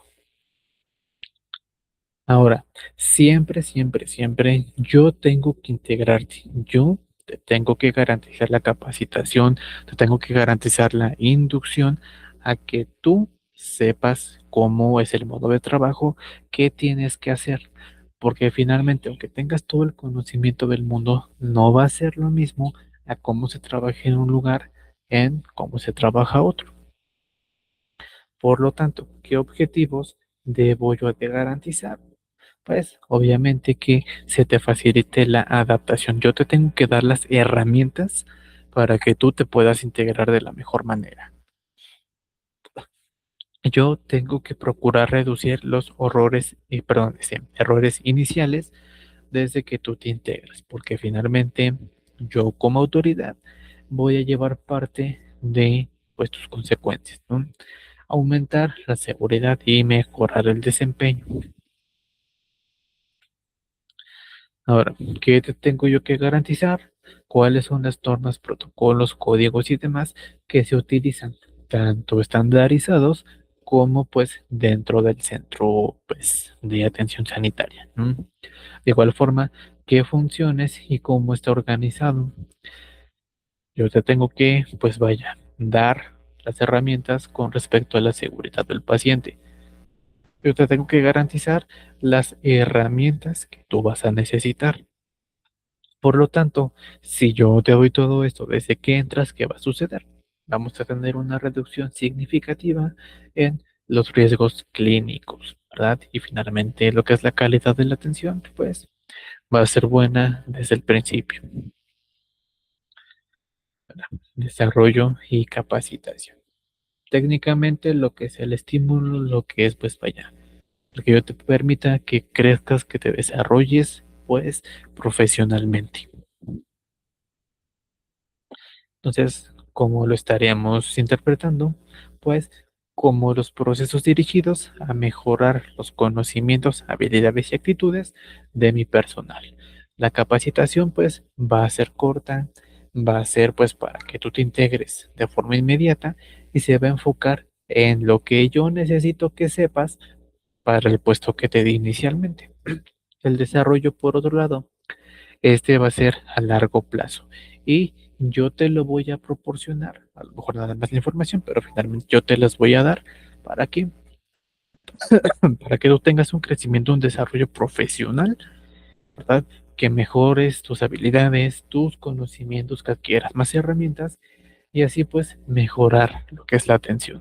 Ahora, siempre, siempre, siempre yo tengo que integrarte. Yo te tengo que garantizar la capacitación, te tengo que garantizar la inducción a que tú sepas cómo es el modo de trabajo, qué tienes que hacer. Porque finalmente, aunque tengas todo el conocimiento del mundo, no va a ser lo mismo a cómo se trabaja en un lugar, en cómo se trabaja otro. Por lo tanto, ¿qué objetivos debo yo de garantizar? Pues obviamente que se te facilite la adaptación. Yo te tengo que dar las herramientas para que tú te puedas integrar de la mejor manera. Yo tengo que procurar reducir los errores iniciales desde que tú te integras, porque finalmente yo como autoridad voy a llevar parte de pues, tus consecuencias, ¿no? Aumentar la seguridad y mejorar el desempeño. Ahora, ¿qué te tengo yo que garantizar? ¿Cuáles son las normas, protocolos, códigos y demás que se utilizan, tanto estandarizados como pues dentro del centro pues de atención sanitaria, ¿no? De igual forma, qué funciones y cómo está organizado. Yo te tengo que pues vaya, dar las herramientas con respecto a la seguridad del paciente. Yo te tengo que garantizar las herramientas que tú vas a necesitar. Por lo tanto, si yo te doy todo esto desde que entras, ¿qué va a suceder? Vamos a tener una reducción significativa en los riesgos clínicos, ¿verdad? Y finalmente, lo que es la calidad de la atención, pues va a ser buena desde el principio, ¿verdad? Desarrollo y capacitación. Técnicamente, lo que es el estímulo, lo que es, pues vaya, lo que yo te permita que crezcas, que te desarrolles, pues, profesionalmente. Entonces, ¿cómo lo estaríamos interpretando? Pues como los procesos dirigidos a mejorar los conocimientos, habilidades y actitudes de mi personal. La capacitación pues va a ser corta, va a ser pues para que tú te integres de forma inmediata y se va a enfocar en lo que yo necesito que sepas para el puesto que te di inicialmente. El desarrollo, por otro lado, este va a ser a largo plazo y yo te lo voy a proporcionar, a lo mejor nada más la información, pero finalmente yo te las voy a dar para que, para que tú tengas un crecimiento, un desarrollo profesional, ¿verdad? Que mejores tus habilidades, tus conocimientos, que adquieras más herramientas y así pues mejorar lo que es la atención.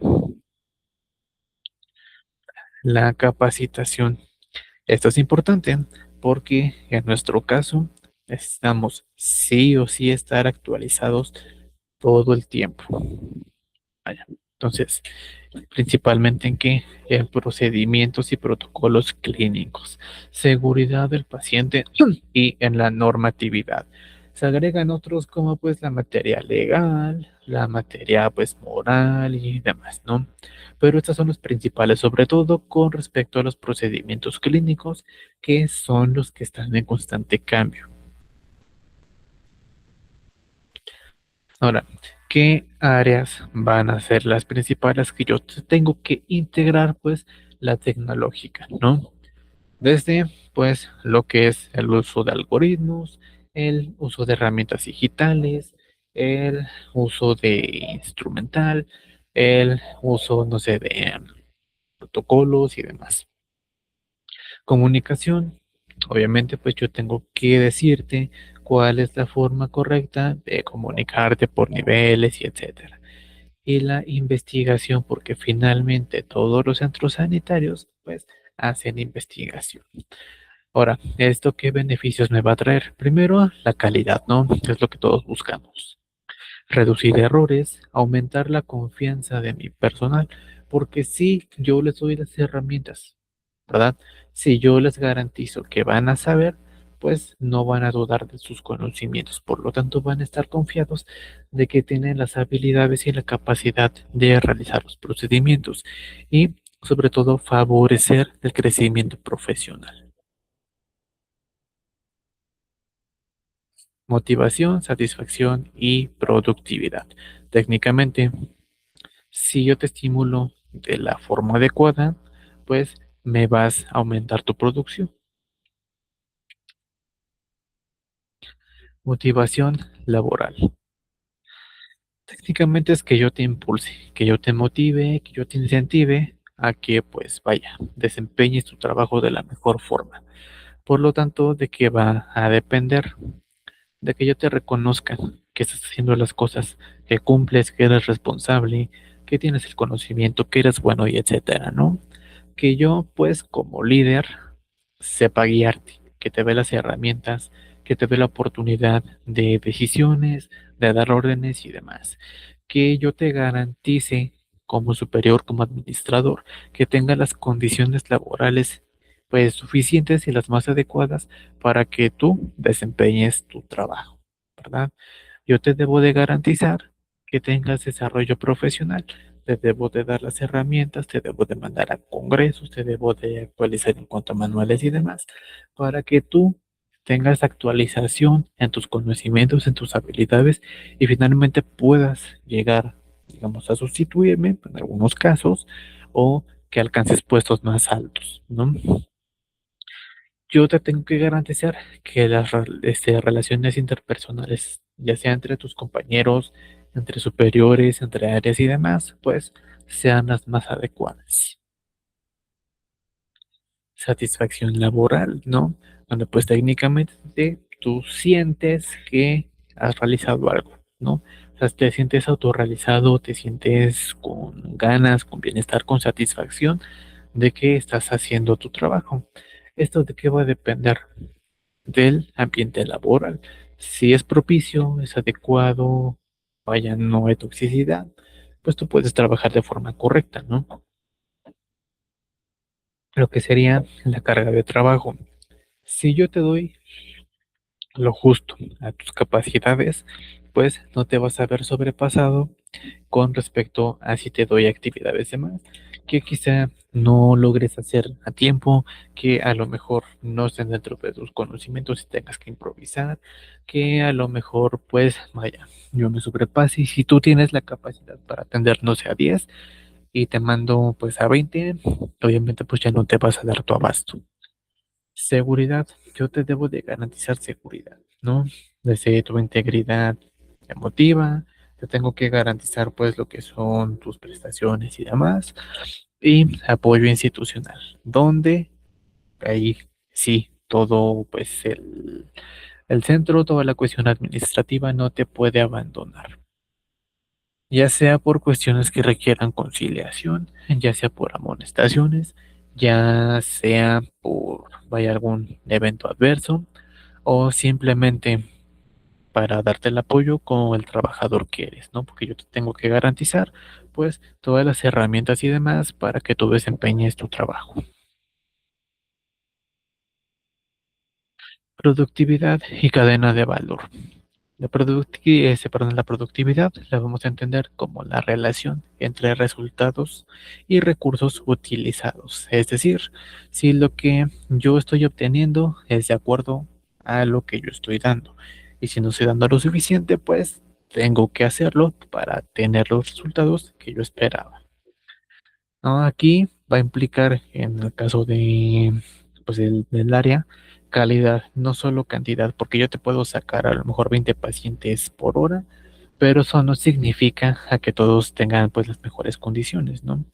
La capacitación. Esto es importante porque en nuestro caso necesitamos sí o sí estar actualizados todo el tiempo. Vaya. Entonces, principalmente en qué? En procedimientos y protocolos clínicos, seguridad del paciente y en la normatividad. Se agregan otros como pues la materia legal, la materia pues moral y demás, ¿no? Pero estos son los principales, sobre todo con respecto a los procedimientos clínicos, que son los que están en constante cambio. Ahora, ¿qué áreas van a ser las principales que yo tengo que integrar, pues, la tecnológica, ¿no? Desde, pues, lo que es el uso de algoritmos, el uso de herramientas digitales, el uso de instrumental, el uso, no sé, de protocolos y demás. Comunicación. Obviamente, pues yo tengo que decirte cuál es la forma correcta de comunicarte por niveles y etcétera. Y la investigación, porque finalmente todos los centros sanitarios, pues, hacen investigación. Ahora, ¿esto qué beneficios me va a traer? Primero, la calidad, ¿no? Es lo que todos buscamos. Reducir errores, aumentar la confianza de mi personal, porque si yo les doy las herramientas, ¿verdad? Si yo les garantizo que van a saber, pues no van a dudar de sus conocimientos, por lo tanto van a estar confiados de que tienen las habilidades y la capacidad de realizar los procedimientos y sobre todo favorecer el crecimiento profesional. Motivación, satisfacción y productividad. Técnicamente, si yo te estimulo de la forma adecuada, pues me vas a aumentar tu producción. Motivación laboral. Técnicamente es que yo te impulse, que yo te motive, que yo te incentive a que pues vaya, desempeñes tu trabajo de la mejor forma. Por lo tanto, ¿de qué va a depender? De que yo te reconozca que estás haciendo las cosas, que cumples, que eres responsable, que tienes el conocimiento, que eres bueno y etcétera, ¿no? Que yo, pues, como líder, sepa guiarte, que te dé las herramientas, que te dé la oportunidad de decisiones, de dar órdenes y demás. Que yo te garantice como superior, como administrador, que tenga las condiciones laborales pues suficientes y las más adecuadas para que tú desempeñes tu trabajo, ¿verdad? Yo te debo de garantizar que tengas desarrollo profesional, te debo de dar las herramientas, te debo de mandar a congresos, te debo de actualizar en cuanto a manuales y demás, para que tú tengas actualización en tus conocimientos, en tus habilidades y finalmente puedas llegar, digamos, a sustituirme en algunos casos o que alcances puestos más altos, ¿no? Yo te tengo que garantizar que las relaciones interpersonales, ya sea entre tus compañeros, entre superiores, entre áreas y demás, pues sean las más adecuadas. Satisfacción laboral, ¿no? Donde pues técnicamente tú sientes que has realizado algo, ¿no? O sea, te sientes autorrealizado, te sientes con ganas, con bienestar, con satisfacción de que estás haciendo tu trabajo. ¿Esto de qué va a depender? Del ambiente laboral. Si es propicio, es adecuado, vaya, no hay toxicidad, pues tú puedes trabajar de forma correcta, ¿no? Lo que sería la carga de trabajo. Si yo te doy lo justo a tus capacidades, pues no te vas a ver sobrepasado con respecto a si te doy actividades de más, que quizá no logres hacer a tiempo, que a lo mejor no estén dentro de tus conocimientos y tengas que improvisar, que a lo mejor pues vaya, yo me sobrepase y si tú tienes la capacidad para atender, no sé, a 10 y te mando pues a 20, obviamente pues ya no te vas a dar tu abasto. Seguridad, yo te debo de garantizar seguridad, ¿no? Desde tu integridad emotiva, te tengo que garantizar pues lo que son tus prestaciones y demás, y apoyo institucional, donde ahí sí, todo pues el centro, toda la cuestión administrativa no te puede abandonar. ya sea por cuestiones que requieran conciliación, ya sea por amonestaciones, ya sea por vaya algún evento adverso o simplemente para darte el apoyo como el trabajador que eres, ¿no? Porque yo te tengo que garantizar pues todas las herramientas y demás para que tú desempeñes tu trabajo. Productividad y cadena de valor. La productividad la vamos a entender como la relación entre resultados y recursos utilizados. Es decir, si lo que yo estoy obteniendo es de acuerdo a lo que yo estoy dando. Y si no estoy dando lo suficiente, pues tengo que hacerlo para tener los resultados que yo esperaba. ¿No? Aquí va a implicar, en el caso pues, del área, calidad, no solo cantidad, porque yo te puedo sacar a lo mejor 20 pacientes por hora, pero eso no significa a que todos tengan pues las mejores condiciones, ¿no?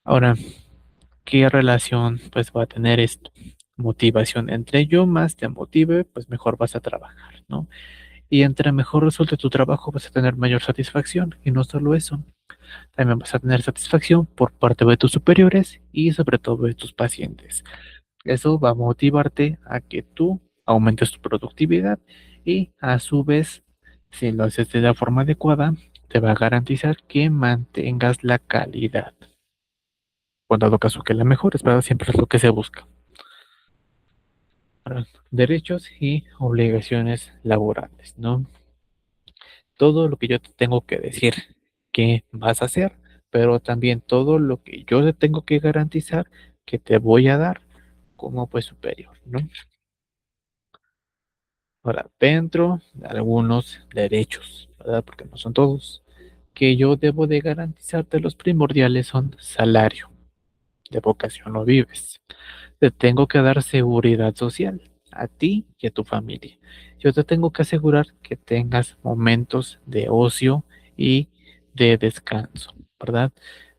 Ahora, ¿qué relación pues va a tener esto? Motivación. Entre yo más te motive, pues mejor vas a trabajar, ¿no? Y entre mejor resulte tu trabajo, vas a tener mayor satisfacción. Y no solo eso, también vas a tener satisfacción por parte de tus superiores y sobre todo de tus pacientes. Eso va a motivarte a que tú aumentes tu productividad y a su vez, si lo haces de la forma adecuada, te va a garantizar que mantengas la calidad. Por dado caso que la mejores, pero siempre es lo que se busca. Ahora, derechos y obligaciones laborales, ¿no? Todo lo que yo te tengo que decir que vas a hacer, pero también todo lo que yo te tengo que garantizar que te voy a dar como pues superior, ¿no? Ahora, dentro de algunos derechos, ¿verdad? Porque no son todos, que yo debo de garantizarte los primordiales son salario, de vocación no vives. Te tengo que dar seguridad social a ti y a tu familia. Yo te tengo que asegurar que tengas momentos de ocio y de descanso, ¿verdad?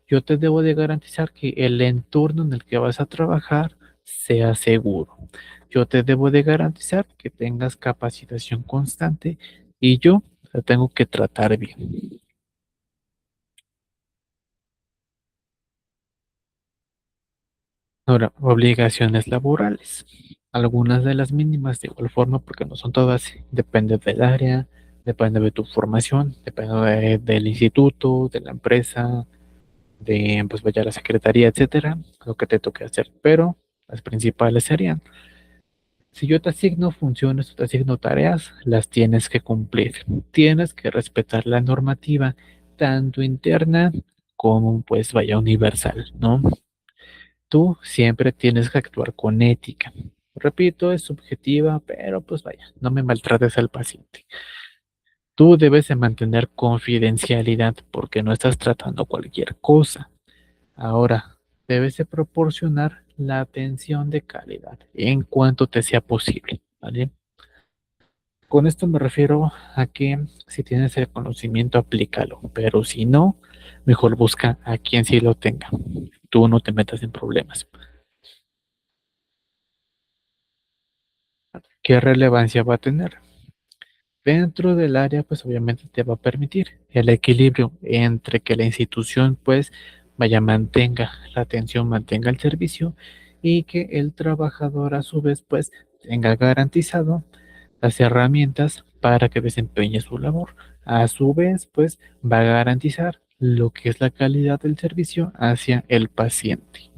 Yo te debo de garantizar que el entorno en el que vas a trabajar sea seguro. Yo te debo de garantizar que tengas capacitación constante y yo te tengo que tratar bien. Ahora, obligaciones laborales. Algunas de las mínimas de igual forma, porque no son todas, depende del área, depende de tu formación, depende del instituto, de la empresa, de pues vaya la secretaría, etcétera, lo que te toque hacer. Pero las principales serían, si yo te asigno funciones o te asigno tareas, las tienes que cumplir. Tienes que respetar la normativa, tanto interna como pues vaya universal, ¿no? Tú siempre tienes que actuar con ética. Repito, es subjetiva, pero pues vaya, no me maltrates al paciente. Tú debes de mantener confidencialidad porque no estás tratando cualquier cosa. Ahora, debes de proporcionar la atención de calidad en cuanto te sea posible, ¿vale? Con esto me refiero a que si tienes el conocimiento, aplícalo, pero si no, mejor busca a quien sí lo tenga. Tú no te metas en problemas. ¿Qué relevancia va a tener? Dentro del área, pues obviamente te va a permitir el equilibrio entre que la institución, pues, vaya, mantenga la atención, mantenga el servicio y que el trabajador a su vez, pues, tenga garantizado las herramientas para que desempeñe su labor. A su vez, pues, va a garantizar lo que es la calidad del servicio hacia el paciente.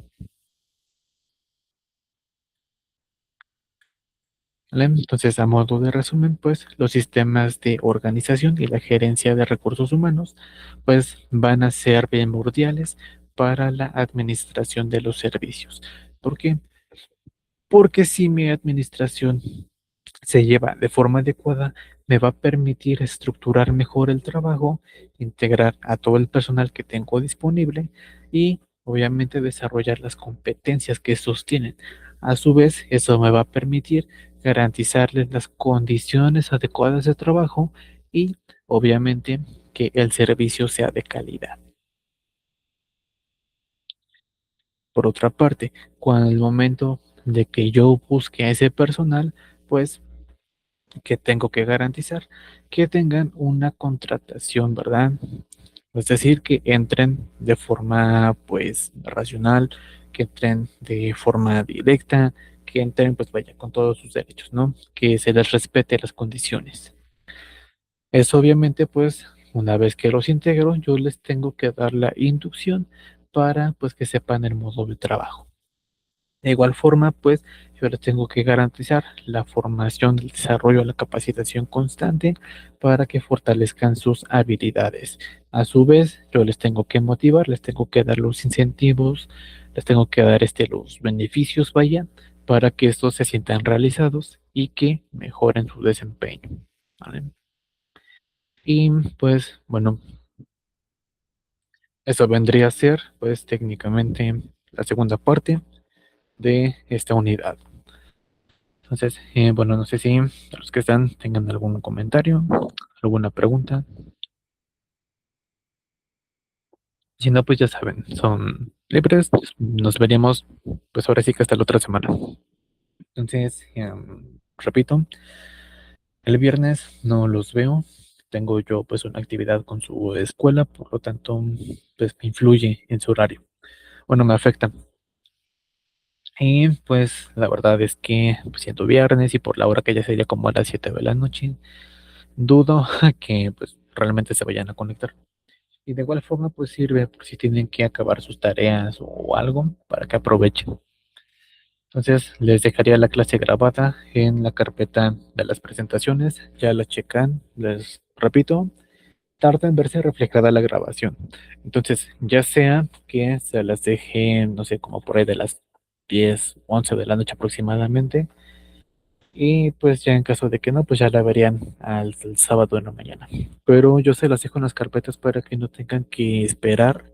¿Vale? Entonces, a modo de resumen, pues los sistemas de organización y la gerencia de recursos humanos, pues van a ser primordiales para la administración de los servicios. ¿Por qué? Porque si mi administración se lleva de forma adecuada, me va a permitir estructurar mejor el trabajo, integrar a todo el personal que tengo disponible y obviamente desarrollar las competencias que sostienen. A su vez, eso me va a permitir garantizarles las condiciones adecuadas de trabajo y obviamente que el servicio sea de calidad. Por otra parte, cuando el momento de que yo busque a ese personal, pues que tengo que garantizar que tengan una contratación, ¿verdad? Es decir, que entren de forma, pues, racional, que entren de forma directa, que entren, pues, vaya, con todos sus derechos, ¿no? Que se les respete las condiciones. Eso obviamente, pues, una vez que los integro, yo les tengo que dar la inducción para, pues, que sepan el modo de trabajo. De igual forma, pues, yo les tengo que garantizar la formación, el desarrollo, la capacitación constante para que fortalezcan sus habilidades. A su vez, yo les tengo que motivar, les tengo que dar los incentivos, les tengo que dar los beneficios, vaya, para que estos se sientan realizados y que mejoren su desempeño. ¿Vale? Y pues, bueno, eso vendría a ser, pues, técnicamente la segunda parte de esta unidad. Entonces, bueno, no sé si los que están tengan algún comentario, alguna pregunta. Si no, pues ya saben, son libres. Nos veríamos, pues ahora sí que hasta la otra semana. Entonces, repito, el viernes no los veo. Tengo yo pues una actividad con su escuela, por lo tanto, pues me influye en su horario. Bueno, me afecta. Y pues la verdad es que pues, siendo viernes y por la hora que ya sería como a las 7 de la noche, dudo que pues realmente se vayan a conectar. Y de igual forma, pues sirve por si tienen que acabar sus tareas o algo para que aprovechen. Entonces, les dejaría la clase grabada en la carpeta de las presentaciones. Ya la checan, les repito, tarda en verse reflejada la grabación. Entonces, ya sea que se las deje, no sé, como por ahí de las 10, 11 de la noche aproximadamente. Y pues ya en caso de que no, pues ya la verían al sábado en la mañana. Pero yo se las dejo en las carpetas para que no tengan que esperar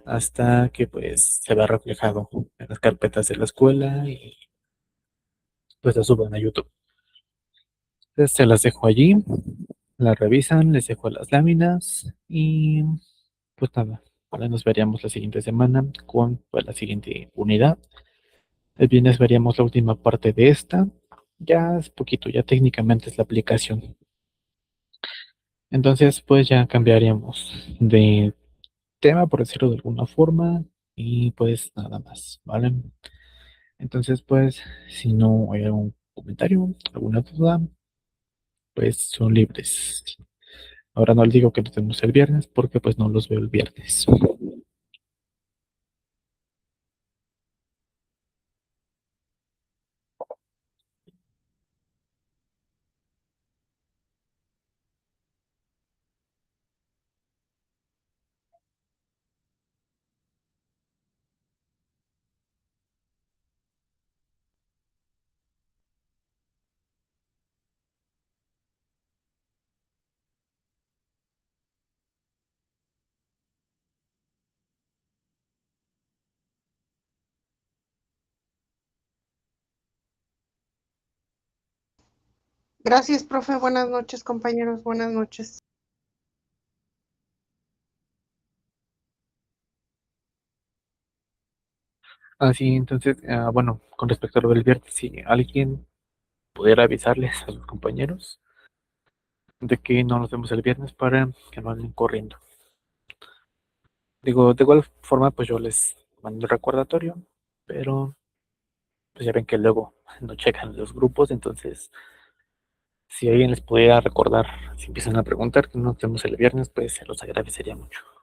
hasta que pues se vea reflejado en las carpetas de la escuela y pues la suban a YouTube. Entonces se las dejo allí, las revisan, les dejo las láminas y pues nada, ahora nos veríamos la siguiente semana con pues, la siguiente unidad. El viernes veríamos la última parte de esta. Ya es poquito, ya técnicamente es la aplicación. Entonces pues ya cambiaríamos de tema, por decirlo de alguna forma, y pues nada más, ¿vale? Entonces, pues, si no hay algún comentario, alguna duda, pues son libres. Ahora no les digo que los tenemos el viernes porque pues no los veo el viernes. Gracias, profe. Buenas noches, compañeros. Buenas noches. Así, entonces, bueno, con respecto a lo del viernes, si alguien pudiera avisarles a sus compañeros de que no nos vemos el viernes para que no anden corriendo. Digo, de igual forma, pues yo les mando el recordatorio, pero pues ya ven que luego no checan los grupos, entonces si alguien les pudiera recordar, si empiezan a preguntar que nos vemos el viernes, pues se los agradecería mucho.